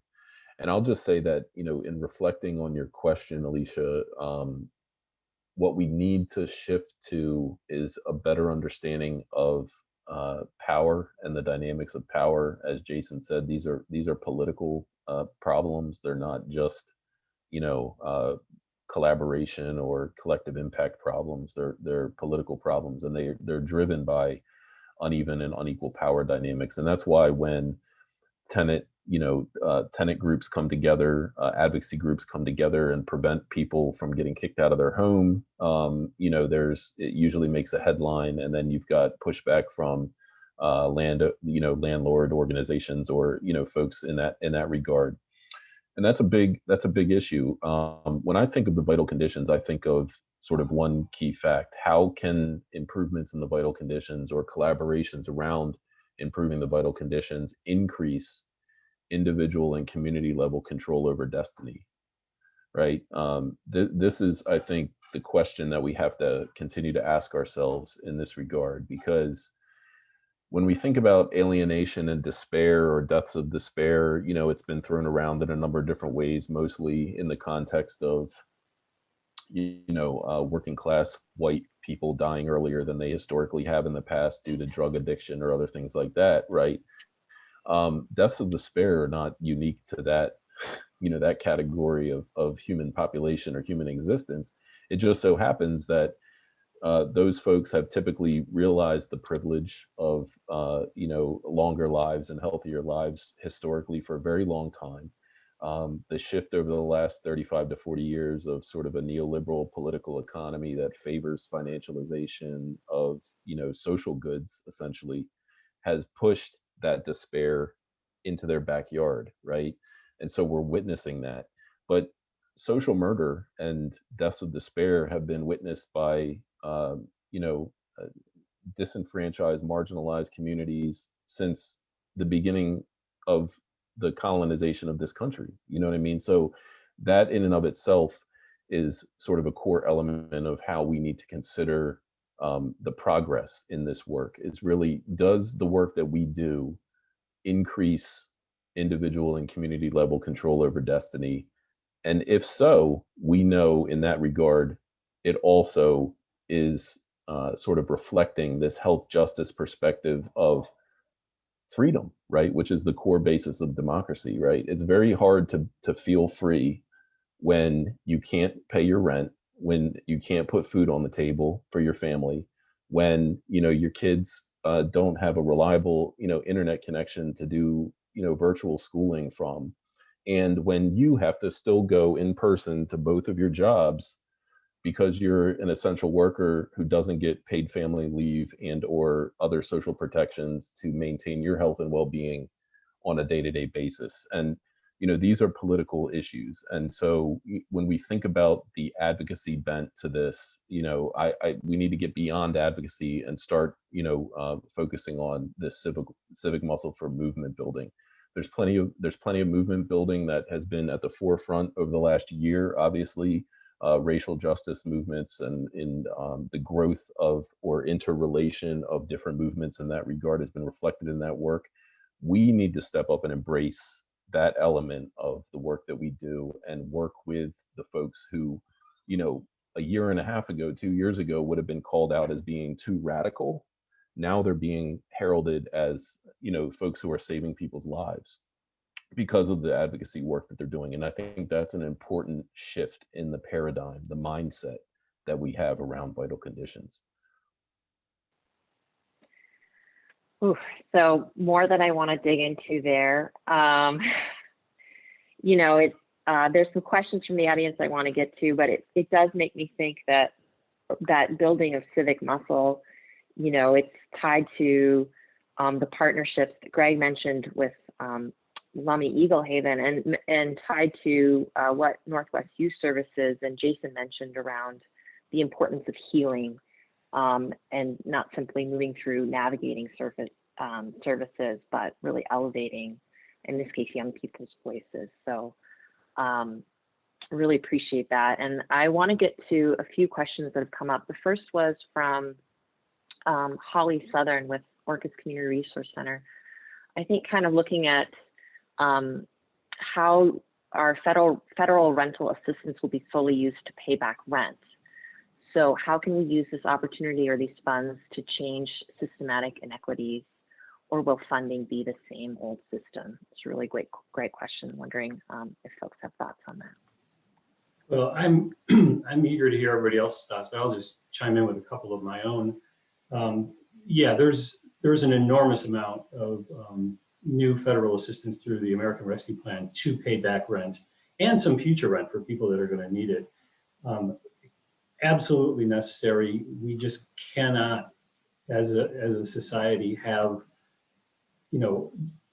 [SPEAKER 3] And I'll just say that, in reflecting on your question, Alicia, what we need to shift to is a better understanding of power and the dynamics of power. As Jason said, these are political problems. They're not just, collaboration or collective impact problems. They're political problems, and they're driven by uneven and unequal power dynamics. And that's why when tenant groups come together, advocacy groups come together and prevent people from getting kicked out of their home, it usually makes a headline, and then you've got pushback from landlord organizations or folks in that regard. And that's a big issue. When I think of the vital conditions, I think of sort of one key fact: how can improvements in the vital conditions or collaborations around improving the vital conditions increase individual and community level control over destiny, right? This is, I think, the question that we have to continue to ask ourselves in this regard, because when we think about alienation and despair or deaths of despair, it's been thrown around in a number of different ways, mostly in the context of, working class white people dying earlier than they historically have in the past due to drug addiction or other things like that, right? Deaths of despair are not unique to that, that category of human population or human existence. It just so happens that those folks have typically realized the privilege of, longer lives and healthier lives historically for a very long time. The shift over the last 35 to 40 years of sort of a neoliberal political economy that favors financialization of, social goods, essentially, has pushed that despair into their backyard, right? And so we're witnessing that. But social murder and deaths of despair have been witnessed by, disenfranchised, marginalized communities since the beginning of the colonization of this country. You know what I mean? So that in and of itself is sort of a core element of how we need to consider the progress in this work. Is really, does the work that we do increase individual and community level control over destiny? And if so, we know in that regard, it also is sort of reflecting this health justice perspective of freedom, right? Which is the core basis of democracy, right? It's very hard to feel free when you can't pay your rent, when you can't put food on the table for your family, when your kids don't have a reliable internet connection to do virtual schooling from, and when you have to still go in person to both of your jobs because you're an essential worker who doesn't get paid family leave and or other social protections to maintain your health and well-being on a day-to-day basis. And these are political issues. And so when we think about the advocacy bent to this, we need to get beyond advocacy and start focusing on this civic muscle for movement building. There's plenty of movement building that has been at the forefront over the last year. Obviously, racial justice movements and in the growth of or interrelation of different movements in that regard has been reflected in that work. We need to step up and embrace that element of the work that we do and work with the folks who, a year and a half ago, 2 years ago, would have been called out as being too radical. Now they're being heralded as, folks who are saving people's lives because of the advocacy work that they're doing. And I think that's an important shift in the paradigm, the mindset that we have around vital conditions.
[SPEAKER 4] Oof, so more that I want to dig into there. There's some questions from the audience I want to get to, but it does make me think that building of civic muscle, it's tied to the partnerships that Greg mentioned with Lummi Eagle Haven and tied to what Northwest Youth Services and Jason mentioned around the importance of healing and not simply moving through navigating services, but really elevating, in this case, young people's voices. So really appreciate that. And I want to get to a few questions that have come up. The first was from Holly Southern with Orcas Community Resource Center. I think kind of looking at how our federal rental assistance will be fully used to pay back rent. So how can we use this opportunity or these funds to change systematic inequities, or will funding be the same old system? It's a really great question. I'm wondering if folks have thoughts on that.
[SPEAKER 5] Well, I'm eager to hear everybody else's thoughts, but I'll just chime in with a couple of my own. Yeah, there's an enormous amount of new federal assistance through the American Rescue Plan to pay back rent and some future rent for people that are going to need it. Absolutely necessary. We just cannot, as a society, have,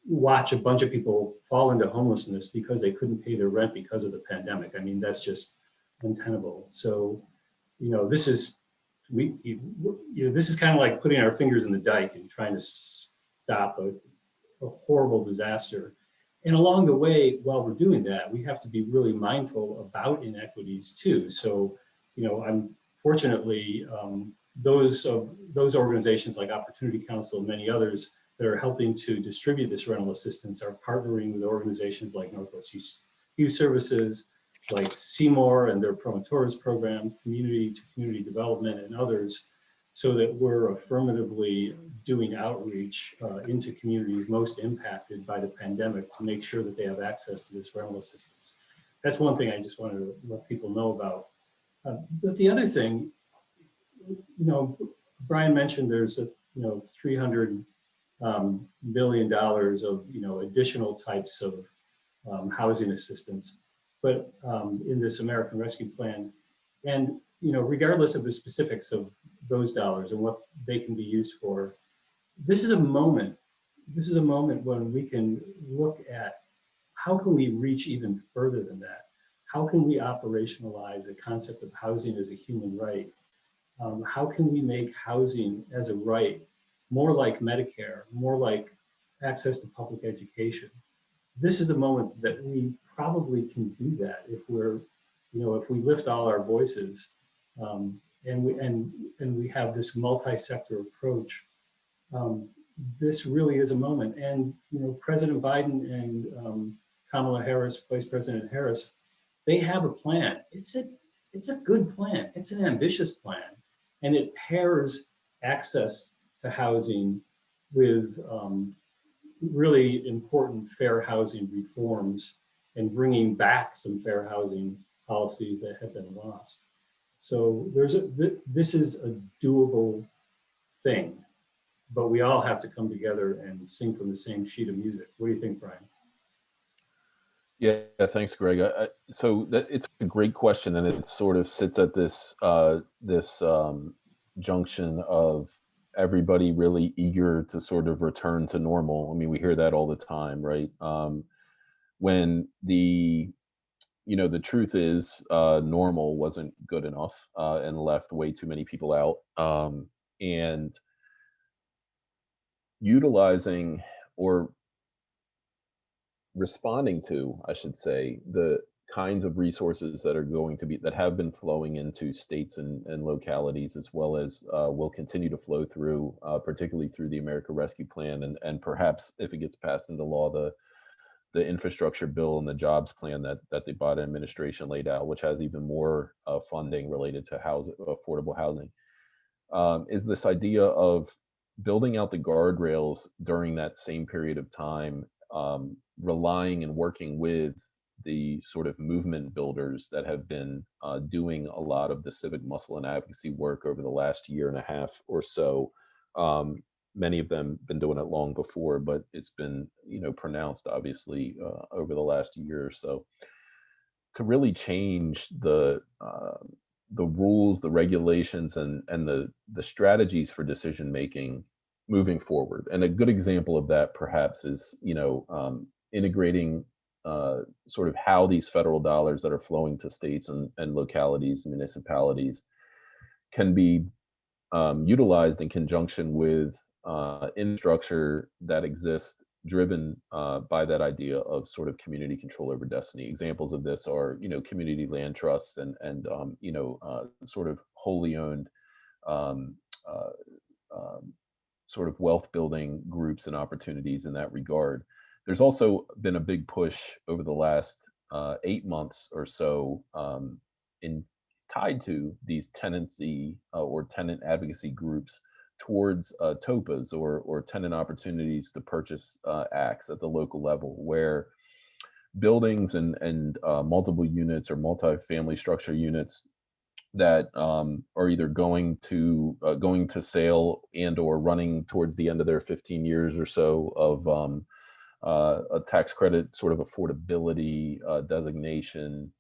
[SPEAKER 5] watch a bunch of people fall into homelessness because they couldn't pay their rent because of the pandemic. I mean, that's just untenable. So, this is this is kind of like putting our fingers in the dike and trying to stop a horrible disaster. And along the way, while we're doing that, we have to be really mindful about inequities too. So, unfortunately, those organizations like Opportunity Council and many others that are helping to distribute this rental assistance are partnering with organizations like Northwest Youth Services, like Seymour and their Promotores program, Community to Community Development, and others, so that we're affirmatively doing outreach into communities most impacted by the pandemic to make sure that they have access to this rental assistance. That's one thing I just wanted to let people know about. But the other thing, Brian mentioned there's a $300 billion of additional types of housing assistance, but in this American Rescue Plan, and regardless of the specifics of those dollars and what they can be used for, this is a moment when we can look at how can we reach even further than that. How can we operationalize the concept of housing as a human right How can we make housing as a right more like Medicare, more like access to public education? This is the moment that we probably can do that if if we lift all our voices, and we have this multi-sector approach. This really is a moment. And President Biden and Kamala Harris, Vice President Harris, they have a plan. It's a good plan. It's an ambitious plan, and it pairs access to housing with really important fair housing reforms and bringing back some fair housing policies that have been lost. So this is a doable thing, but we all have to come together and sing from the same sheet of music. What do you think, Brian?
[SPEAKER 3] Yeah, thanks, Greg. So it's a great question, and it sort of sits at this junction of everybody really eager to sort of return to normal. I mean, we hear that all the time, right? When the truth is normal wasn't good enough and left way too many people out. And utilizing or responding to, I should say, the kinds of resources that have been flowing into states and localities, as well as will continue to flow through, particularly through the America Rescue Plan, and perhaps if it gets passed into law, the infrastructure bill and the jobs plan that the Biden administration laid out, which has even more funding related to affordable housing, is this idea of building out the guardrails during that same period of time, relying and working with the sort of movement builders that have been doing a lot of the civic muscle and advocacy work over the last year and a half or so. Many of them been doing it long before, but it's been pronounced obviously over the last year or so, to really change the rules, the regulations, and the strategies for decision making moving forward. And a good example of that perhaps is integrating sort of how these federal dollars that are flowing to states and localities, municipalities, can be utilized in conjunction with infrastructure that exists driven by that idea of sort of community control over destiny. Examples of this are, community land trusts and sort of wholly owned sort of wealth building groups and opportunities in that regard. There's also been a big push over the last 8 months or so tied to these tenancy or tenant advocacy groups towards TOPAs or tenant opportunities to purchase acts at the local level, where buildings and multiple units or multifamily structure units that are either going to sale and or running towards the end of their 15 years or so of a tax credit sort of affordability designation,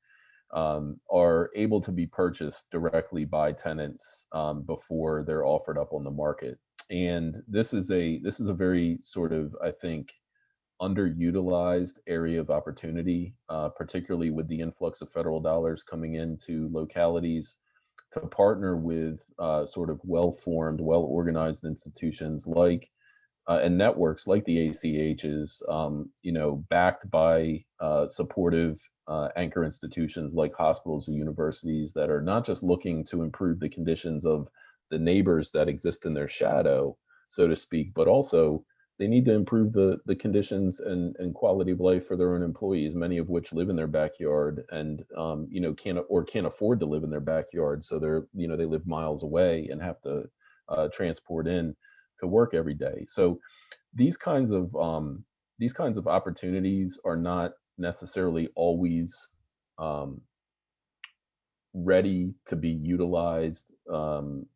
[SPEAKER 3] are able to be purchased directly by tenants before they're offered up on the market. And this is a very sort of, I think, underutilized area of opportunity, particularly with the influx of federal dollars coming into localities, to partner with sort of well-formed, well-organized institutions like and networks like the ACHs, backed by supportive anchor institutions like hospitals or universities that are not just looking to improve the conditions of the neighbors that exist in their shadow, so to speak, but also they need to improve the conditions and quality of life for their own employees, many of which live in their backyard and can't afford to live in their backyard, so they live miles away and have to transport in to work every day. So these kinds of opportunities are not necessarily always ready to be utilized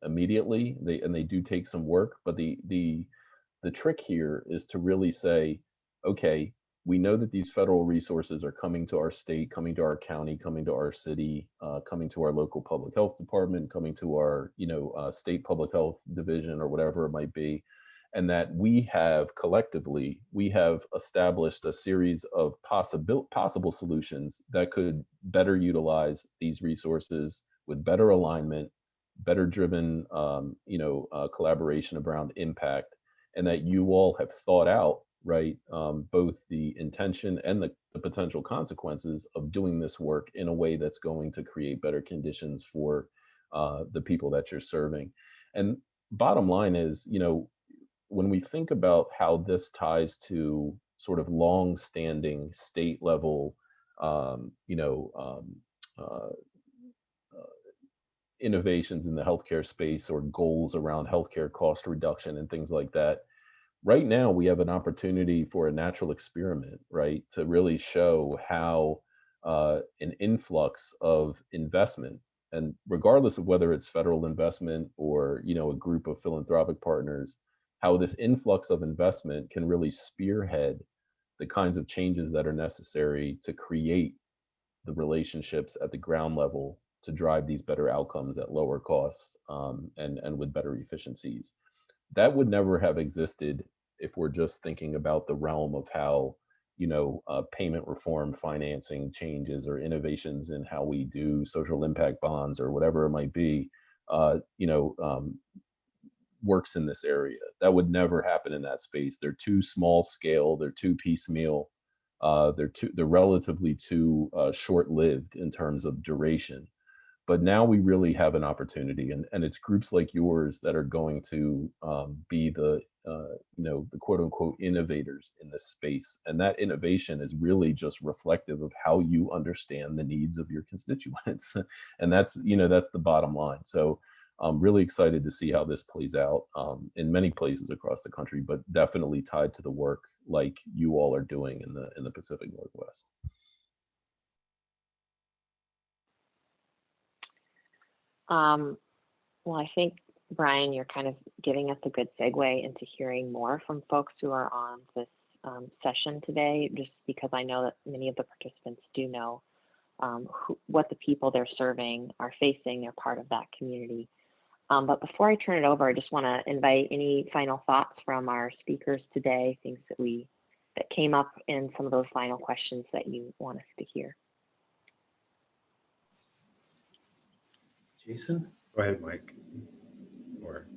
[SPEAKER 3] immediately. They do take some work, but the trick here is to really say, okay, we know that these federal resources are coming to our state, coming to our county, coming to our city, coming to our local public health department, coming to our state public health division or whatever it might be, and that we have collectively established a series of possible solutions that could better utilize these resources with better alignment better driven, collaboration around impact, and that you all have thought out, right, both the intention and the potential consequences of doing this work in a way that's going to create better conditions for the people that you're serving. And bottom line is, when we think about how this ties to sort of long-standing state level, um, you know, um, uh, innovations in the healthcare space or goals around healthcare cost reduction and things like that. Right now, we have an opportunity for a natural experiment, right, to really show how an influx of investment, and regardless of whether it's federal investment or a group of philanthropic partners, how this influx of investment can really spearhead the kinds of changes that are necessary to create the relationships at the ground level to drive these better outcomes at lower costs, and with better efficiencies. That would never have existed if we're just thinking about the realm of how payment reform financing changes or innovations in how we do social impact bonds or whatever it might be, uh, you know um, works in this area. That would never happen in that space. They're too small scale, they're too piecemeal, they're relatively too short-lived in terms of duration. But now we really have an opportunity, and it's groups like yours that are going to be the quote unquote innovators in this space. And that innovation is really just reflective of how you understand the needs of your constituents. And that's the bottom line. So I'm really excited to see how this plays out in many places across the country, but definitely tied to the work like you all are doing in the Pacific Northwest.
[SPEAKER 4] Well, I think, Brian, you're kind of giving us a good segue into hearing more from folks who are on this session today, just because I know that many of the participants do know what the people they're serving are facing. They're part of that community. But before I turn it over, I just want to invite any final thoughts from our speakers today, things that came up in some of those final questions that you want us to hear.
[SPEAKER 5] Jason?
[SPEAKER 7] Go ahead, Mike. Or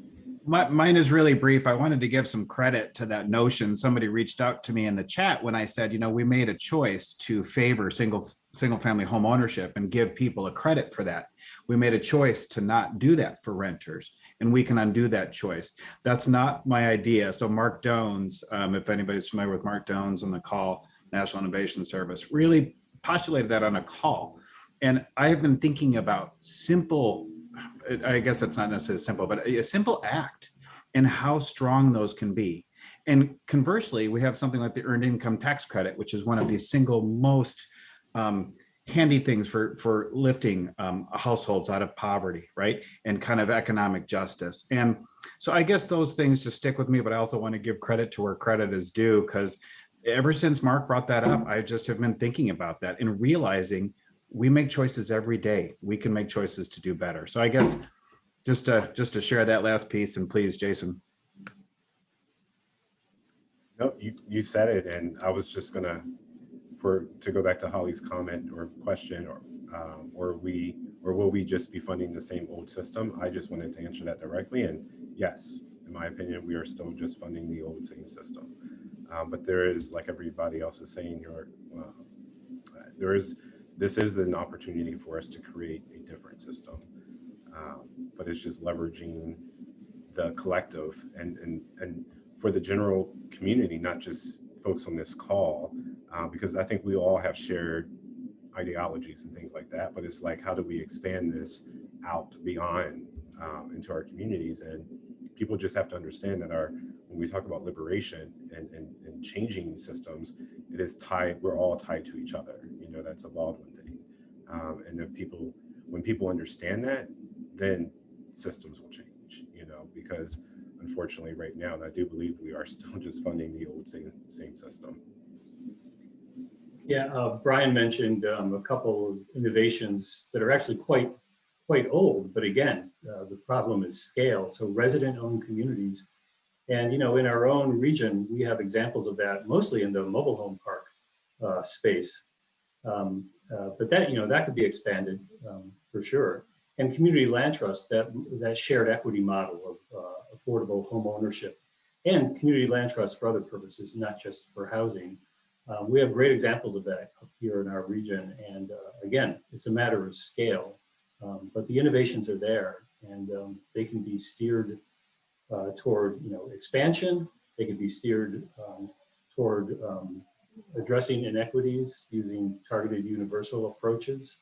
[SPEAKER 6] Mine is really brief. I wanted to give some credit to that notion. Somebody reached out to me in the chat when I said, we made a choice to favor single family home ownership and give people a credit for that. We made a choice to not do that for renters, and we can undo that choice. That's not my idea. So Mark Dones, if anybody's familiar with Mark Dones on the call, National Innovation Service, really postulated that on a call. And I have been thinking about simple, I guess it's not necessarily simple, but a simple act and how strong those can be. And conversely, we have something like the Earned Income Tax Credit, which is one of the single most handy things for lifting households out of poverty, right? And kind of economic justice. And so I guess those things just stick with me, but I also want to give credit to where credit is due, because ever since Mark brought that up, I just have been thinking about that and realizing we make choices every day. We can make choices to do better. So I guess just to share that last piece, and please, Jason.
[SPEAKER 7] no, you said it, and I was just gonna to go back to Holly's comment or question, or will we just be funding the same old system? I just wanted to answer that directly, and yes, in my opinion, we are still just funding the old same system. But there is, like everybody else is saying here, this is an opportunity for us to create a different system, but it's just leveraging the collective and for the general community, not just folks on this call, because I think we all have shared ideologies and things like that, but it's like, how do we expand this out beyond into our communities? And people just have to understand that when we talk about liberation and changing systems, it is tied, we're all tied to each other. That's a Baldwin thing. And when people understand that, then systems will change, because unfortunately right now, and I do believe we are still just funding the old same system.
[SPEAKER 5] Yeah, Brian mentioned a couple of innovations that are actually quite old, but again, the problem is scale. So resident-owned communities, and in our own region, we have examples of that, mostly in the mobile home park space. But that that could be expanded for sure. and community land trusts, that shared equity model of affordable home ownership, and community land trusts for other purposes, not just for housing. We have great examples of that up here in our region. And again, it's a matter of scale, but the innovations are there, and they can be steered toward expansion. They can be steered toward addressing inequities using targeted universal approaches.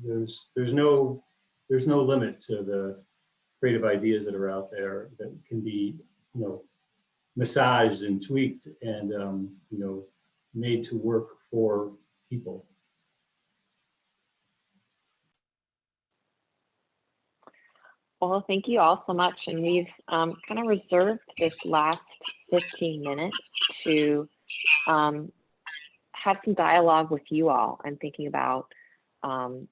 [SPEAKER 5] There's no limit to the creative ideas that are out there that can be massaged and tweaked and made to work for people.
[SPEAKER 4] Well, thank you all so much. And we've kind of reserved this last 15 minutes to have some dialogue with you all and thinking about kind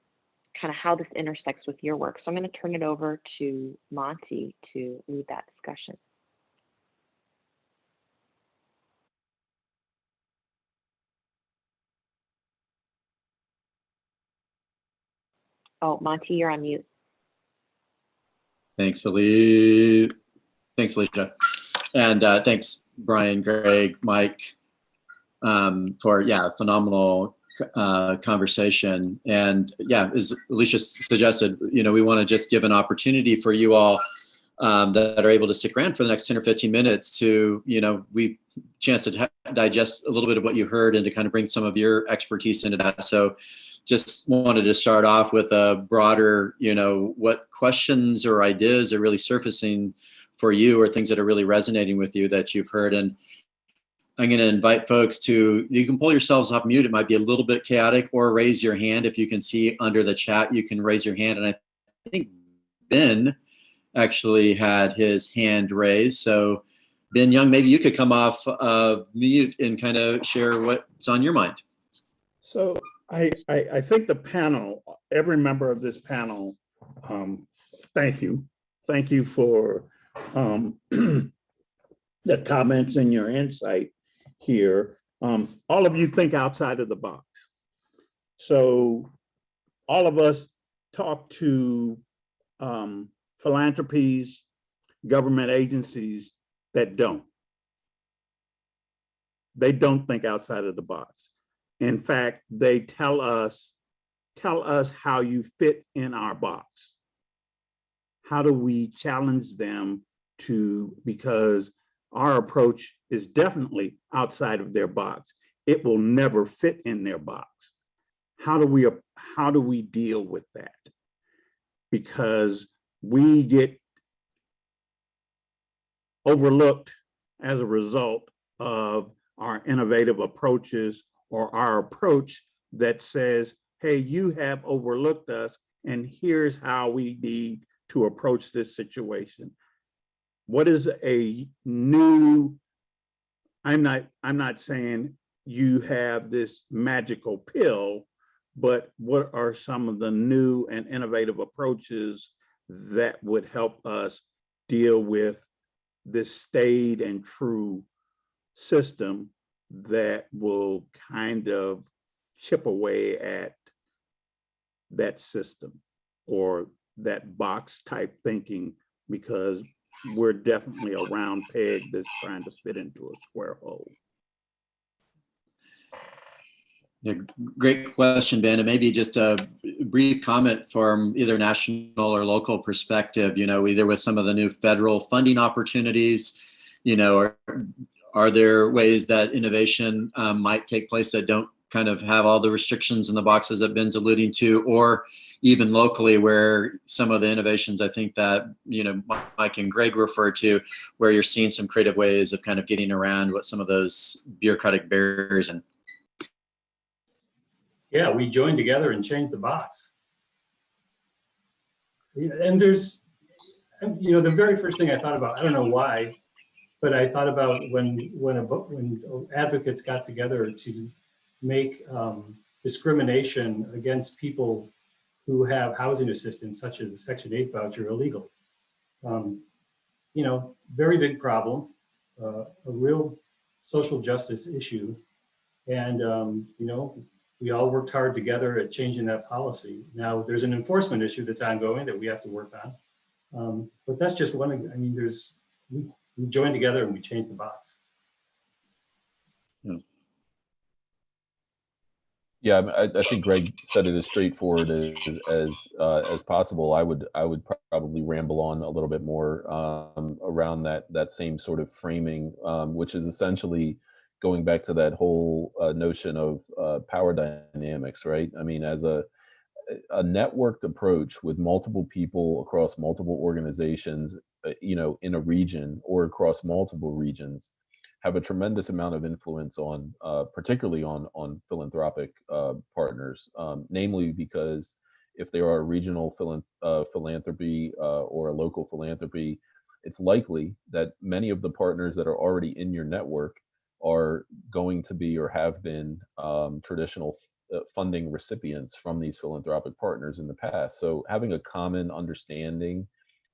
[SPEAKER 4] of how this intersects with your work. So I'm going to turn it over to Monty to lead that discussion. Oh, Monty, you're on mute.
[SPEAKER 1] Thanks, Ali. Thanks, Alicia. And thanks, Brian, Greg, Mike, for, phenomenal conversation. And as Alicia suggested, we want to just give an opportunity for you all that are able to stick around for the next 10 or 15 minutes to, we chance to digest a little bit of what you heard and to kind of bring some of your expertise into that. So just wanted to start off with a broader, what questions or ideas are really surfacing for you, or things that are really resonating with you that you've heard. And I'm going to invite folks you can pull yourselves off mute. It might be a little bit chaotic, or raise your hand. If you can see under the chat, you can raise your hand. And I think Ben actually had his hand raised. So Ben Young, maybe you could come off mute and kind of share what's on your mind.
[SPEAKER 8] So I think the panel, every member of this panel, thank you. Thank you for the comments and your insight here. All of you think outside of the box. So all of us talk to philanthropies, government agencies that don't. They don't think outside of the box. In fact, they tell us how you fit in our box. How do we challenge them because our approach is definitely outside of their box. It will never fit in their box. How do we deal with that? Because we get overlooked as a result of our innovative approaches, or our approach that says, hey, you have overlooked us, and here's how we need to approach this situation. What is a new, I'm not saying you have this magical pill, but what are some of the new and innovative approaches that would help us deal with this staid and true system that will kind of chip away at that system or that box type thinking, because we're definitely a round peg that's trying to fit into a square hole.
[SPEAKER 1] Yeah, great question, Ben. And maybe just a brief comment from either national or local perspective, either with some of the new federal funding opportunities, or are there ways that innovation might take place that don't kind of have all the restrictions in the boxes that Ben's alluding to, or even locally where some of the innovations I think that, Mike and Greg refer to, where you're seeing some creative ways of kind of getting around what some of those bureaucratic barriers and.
[SPEAKER 5] Yeah, we joined together and changed the box. And there's, the very first thing I thought about, I don't know why, but I thought about when advocates got together to make discrimination against people who have housing assistance, such as a Section 8 voucher, illegal. Very big problem, a real social justice issue. And, we all worked hard together at changing that policy. Now there's an enforcement issue that's ongoing that we have to work on. But that's just one, I mean, we joined together and we changed the box.
[SPEAKER 3] Yeah, I think Greg said it as straightforward as possible. I would probably ramble on a little bit more around that same sort of framing, which is essentially going back to that whole notion of power dynamics, right? I mean, as a networked approach with multiple people across multiple organizations, in a region or across multiple regions, have a tremendous amount of influence on, particularly on philanthropic partners, namely because if there are a regional philanthropy or a local philanthropy, it's likely that many of the partners that are already in your network are going to be or have been traditional funding recipients from these philanthropic partners in the past. So having a common understanding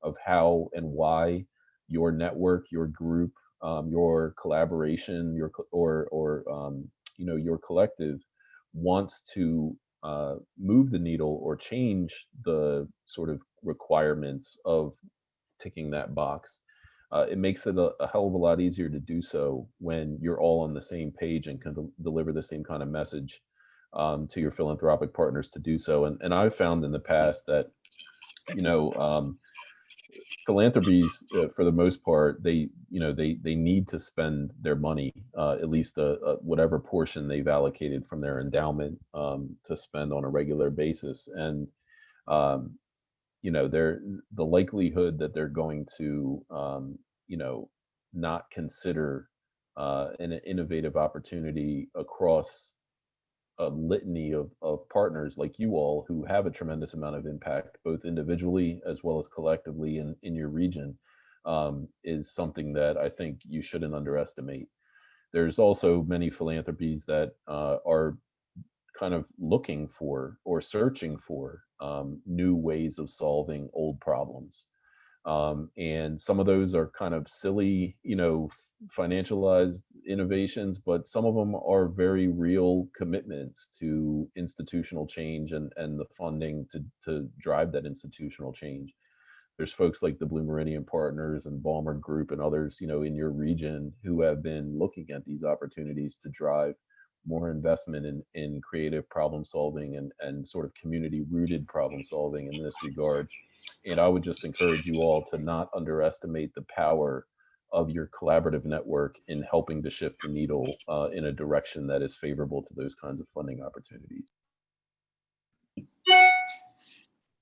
[SPEAKER 3] of how and why your network, your group, your collaboration, your collective wants to move the needle or change the sort of requirements of ticking that box. It makes it a hell of a lot easier to do so when you're all on the same page and can deliver the same kind of message to your philanthropic partners to do so. And I've found in the past that, philanthropies, for the most part, they need to spend their money, at least whatever portion they've allocated from their endowment, to spend on a regular basis. And the likelihood that they're going to not consider an innovative opportunity across a litany of partners like you all who have a tremendous amount of impact, both individually as well as collectively in your region, is something that I think you shouldn't underestimate. There's also many philanthropies that are kind of looking for or searching for new ways of solving old problems. And some of those are kind of silly, financialized innovations, but some of them are very real commitments to institutional change and the funding to drive that institutional change. There's folks like the Blue Meridian Partners and Balmer Group and others, in your region who have been looking at these opportunities to drive more investment in creative problem solving and sort of community rooted problem solving in this regard. And I would just encourage you all to not underestimate the power of your collaborative network in helping to shift the needle in a direction that is favorable to those kinds of funding opportunities.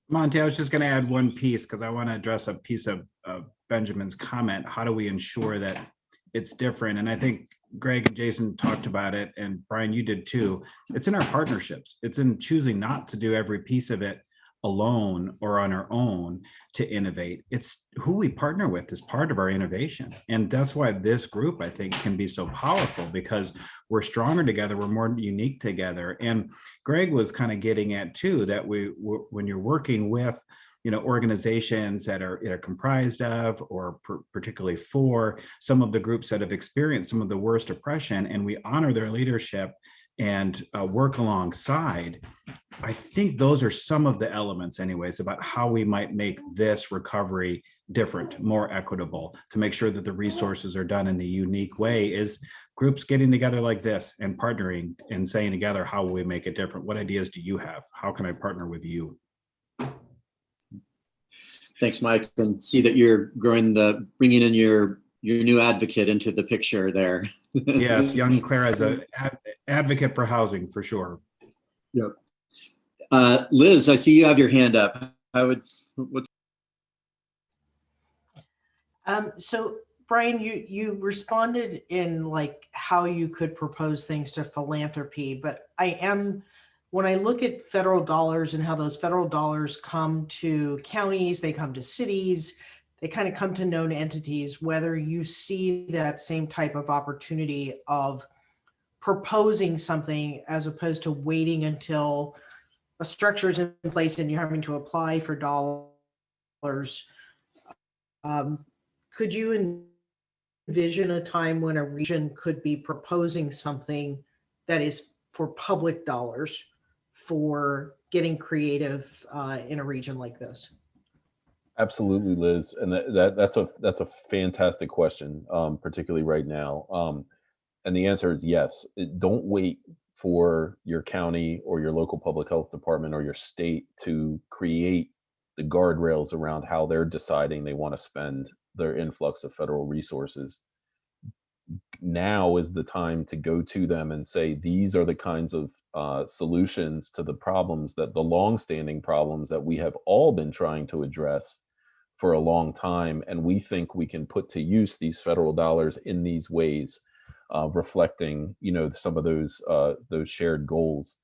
[SPEAKER 6] Monty, I was just going to add one piece because I want to address a piece of Benjamin's comment. How do we ensure that it's different? And I think Greg and Jason talked about it, and Brian, you did too. It's in our partnerships. It's in choosing not to do every piece of it alone or on our own to innovate. It's who we partner with is part of our innovation. And that's why this group, I think, can be so powerful because we're stronger together, we're more unique together. And Greg was kind of getting at too, that when you're working with organizations that are comprised of or particularly for some of the groups that have experienced some of the worst oppression, and we honor their leadership and work alongside, I think those are some of the elements anyways about how we might make this recovery different, more equitable, to make sure that the resources are done in a unique way, is groups getting together like this and partnering and saying together, how will we make it different? What ideas do you have? How can I partner with you?
[SPEAKER 1] Thanks, Mike. And see that you're bringing in your new advocate into the picture there.
[SPEAKER 6] Yes, young Clara is an advocate for housing for sure.
[SPEAKER 1] Yep. Liz, I see you have your hand up.
[SPEAKER 2] So Brian, you responded in like how you could propose things to philanthropy, but when I look at federal dollars and how those federal dollars come to counties, they come to cities, they kind of come to known entities, whether you see that same type of opportunity of proposing something as opposed to waiting until a structure is in place and you're having to apply for dollars. Could you envision a time when a region could be proposing something that is for public dollars for getting creative in a region like this?
[SPEAKER 3] Absolutely, Liz, and that's a fantastic question, particularly right now. And the answer is yes. Don't wait for your county or your local public health department or your state to create the guardrails around how they're deciding they want to spend their influx of federal resources. Now is the time to go to them and say, these are the kinds of solutions to the problems, that the longstanding problems that we have all been trying to address for a long time. And we think we can put to use these federal dollars in these ways, reflecting, some of those shared goals.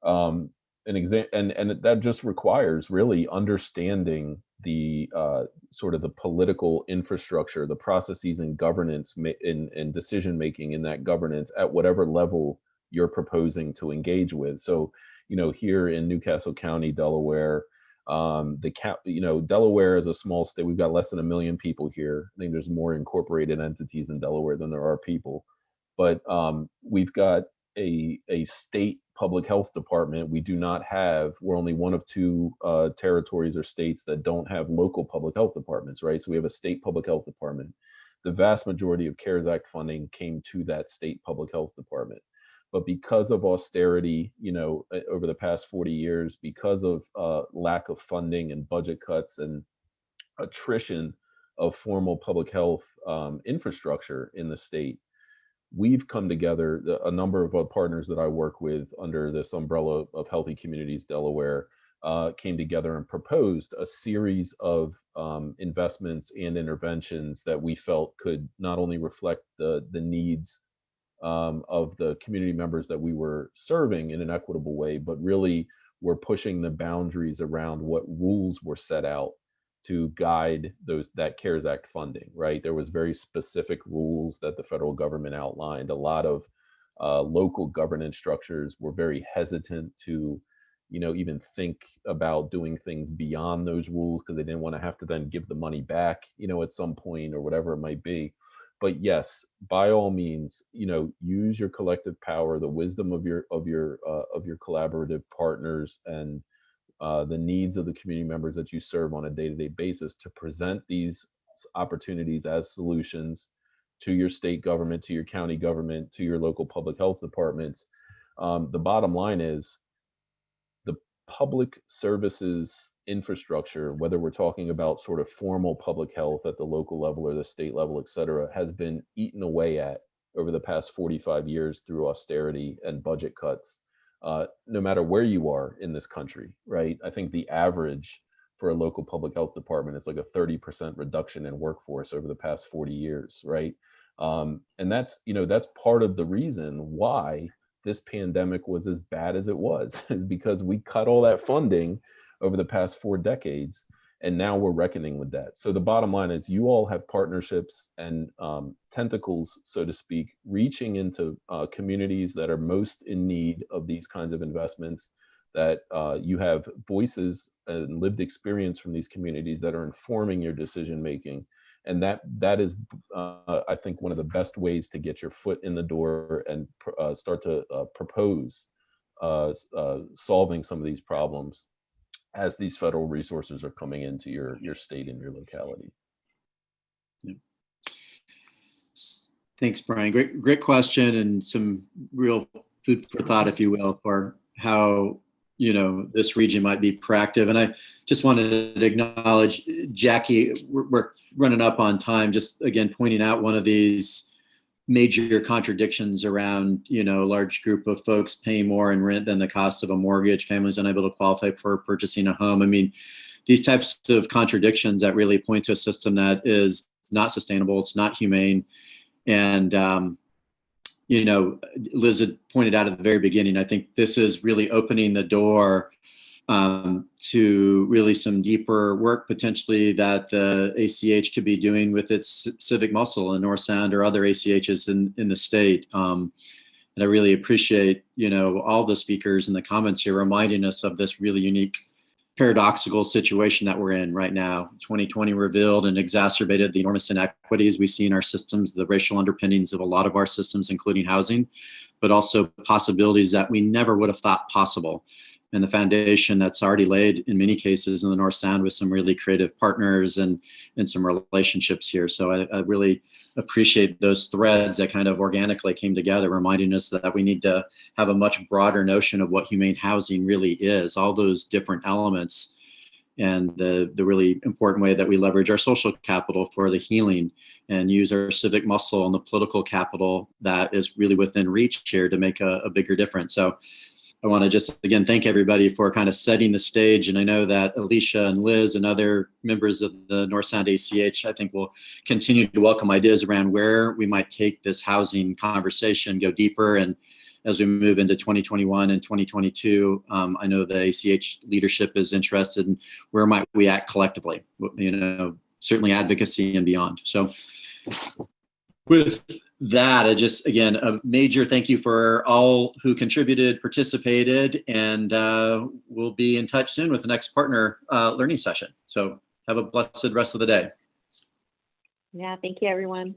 [SPEAKER 3] And that just requires really understanding the sort of the political infrastructure, the processes and governance in decision making in that governance at whatever level you're proposing to engage with. So, here in Newcastle County, Delaware, Delaware is a small state. We've got less than 1 million people here. I think there's more incorporated entities in Delaware than there are people, but we've got a state public health department. We're only one of 2 territories or states that don't have local public health departments, right? So we have a state public health department. The vast majority of CARES Act funding came to that state public health department. But because of austerity, over the past 40 years, because of lack of funding and budget cuts and attrition of formal public health infrastructure in the state, we've come together, a number of our partners that I work with under this umbrella of Healthy Communities Delaware came together and proposed a series of investments and interventions that we felt could not only reflect the needs of the community members that we were serving in an equitable way, but really were pushing the boundaries around what rules were set out to guide that CARES Act funding, right? There was very specific rules that the federal government outlined. A lot of local governance structures were very hesitant to, even think about doing things beyond those rules because they didn't want to have to then give the money back, at some point or whatever it might be. But yes, by all means, use your collective power, the wisdom of your collaborative partners, and the needs of the community members that you serve on a day-to-day basis to present these opportunities as solutions to your state government, to your county government, to your local public health departments. The bottom line is the public services infrastructure, whether we're talking about sort of formal public health at the local level or the state level, et cetera, has been eaten away at over the past 45 years through austerity and budget cuts. No matter where you are in this country, right? I think the average for a local public health department is like a 30% reduction in workforce over the past 40 years, right? And that's part of the reason why this pandemic was as bad as it was, is because we cut all that funding over the past 4 decades, and now we're reckoning with that. So the bottom line is you all have partnerships and tentacles, so to speak, reaching into communities that are most in need of these kinds of investments, that you have voices and lived experience from these communities that are informing your decision making. And that is, I think, one of the best ways to get your foot in the door and start to propose solving some of these problems as these federal resources are coming into your state and your locality.
[SPEAKER 1] Yeah. Thanks, Brian. Great question, and some real food for thought, if you will, for how this region might be proactive. And I just wanted to acknowledge Jackie. We're running up on time. Just again pointing out one of these major contradictions around, a large group of folks paying more in rent than the cost of a mortgage, families unable to qualify for purchasing a home. I mean, these types of contradictions that really point to a system that is not sustainable, it's not humane. And, Liz had pointed out at the very beginning, I think this is really opening the door to really some deeper work potentially that the ACH could be doing with its civic muscle in North Sound or other ACHs in the state. And I really appreciate, all the speakers and the comments here reminding us of this really unique paradoxical situation that we're in right now. 2020 revealed and exacerbated the enormous inequities we see in our systems, the racial underpinnings of a lot of our systems, including housing, but also possibilities that we never would have thought possible. And the foundation that's already laid in many cases in the North Sound with some really creative partners and some relationships here. So I really appreciate those threads that kind of organically came together, reminding us that we need to have a much broader notion of what humane housing really is, all those different elements, and the really important way that we leverage our social capital for the healing and use our civic muscle and the political capital that is really within reach here to make a bigger difference. So I want to just, again, thank everybody for kind of setting the stage. And I know that Alicia and Liz and other members of the North Sound ACH, I think, will continue to welcome ideas around where we might take this housing conversation, go deeper. And as we move into 2021 and 2022, I know the ACH leadership is interested in where might we act collectively, certainly advocacy and beyond. So with that, I just, again, a major thank you for all who contributed, participated, and we'll be in touch soon with the next partner learning session. So have a blessed rest of the day.
[SPEAKER 4] Yeah, thank you, everyone.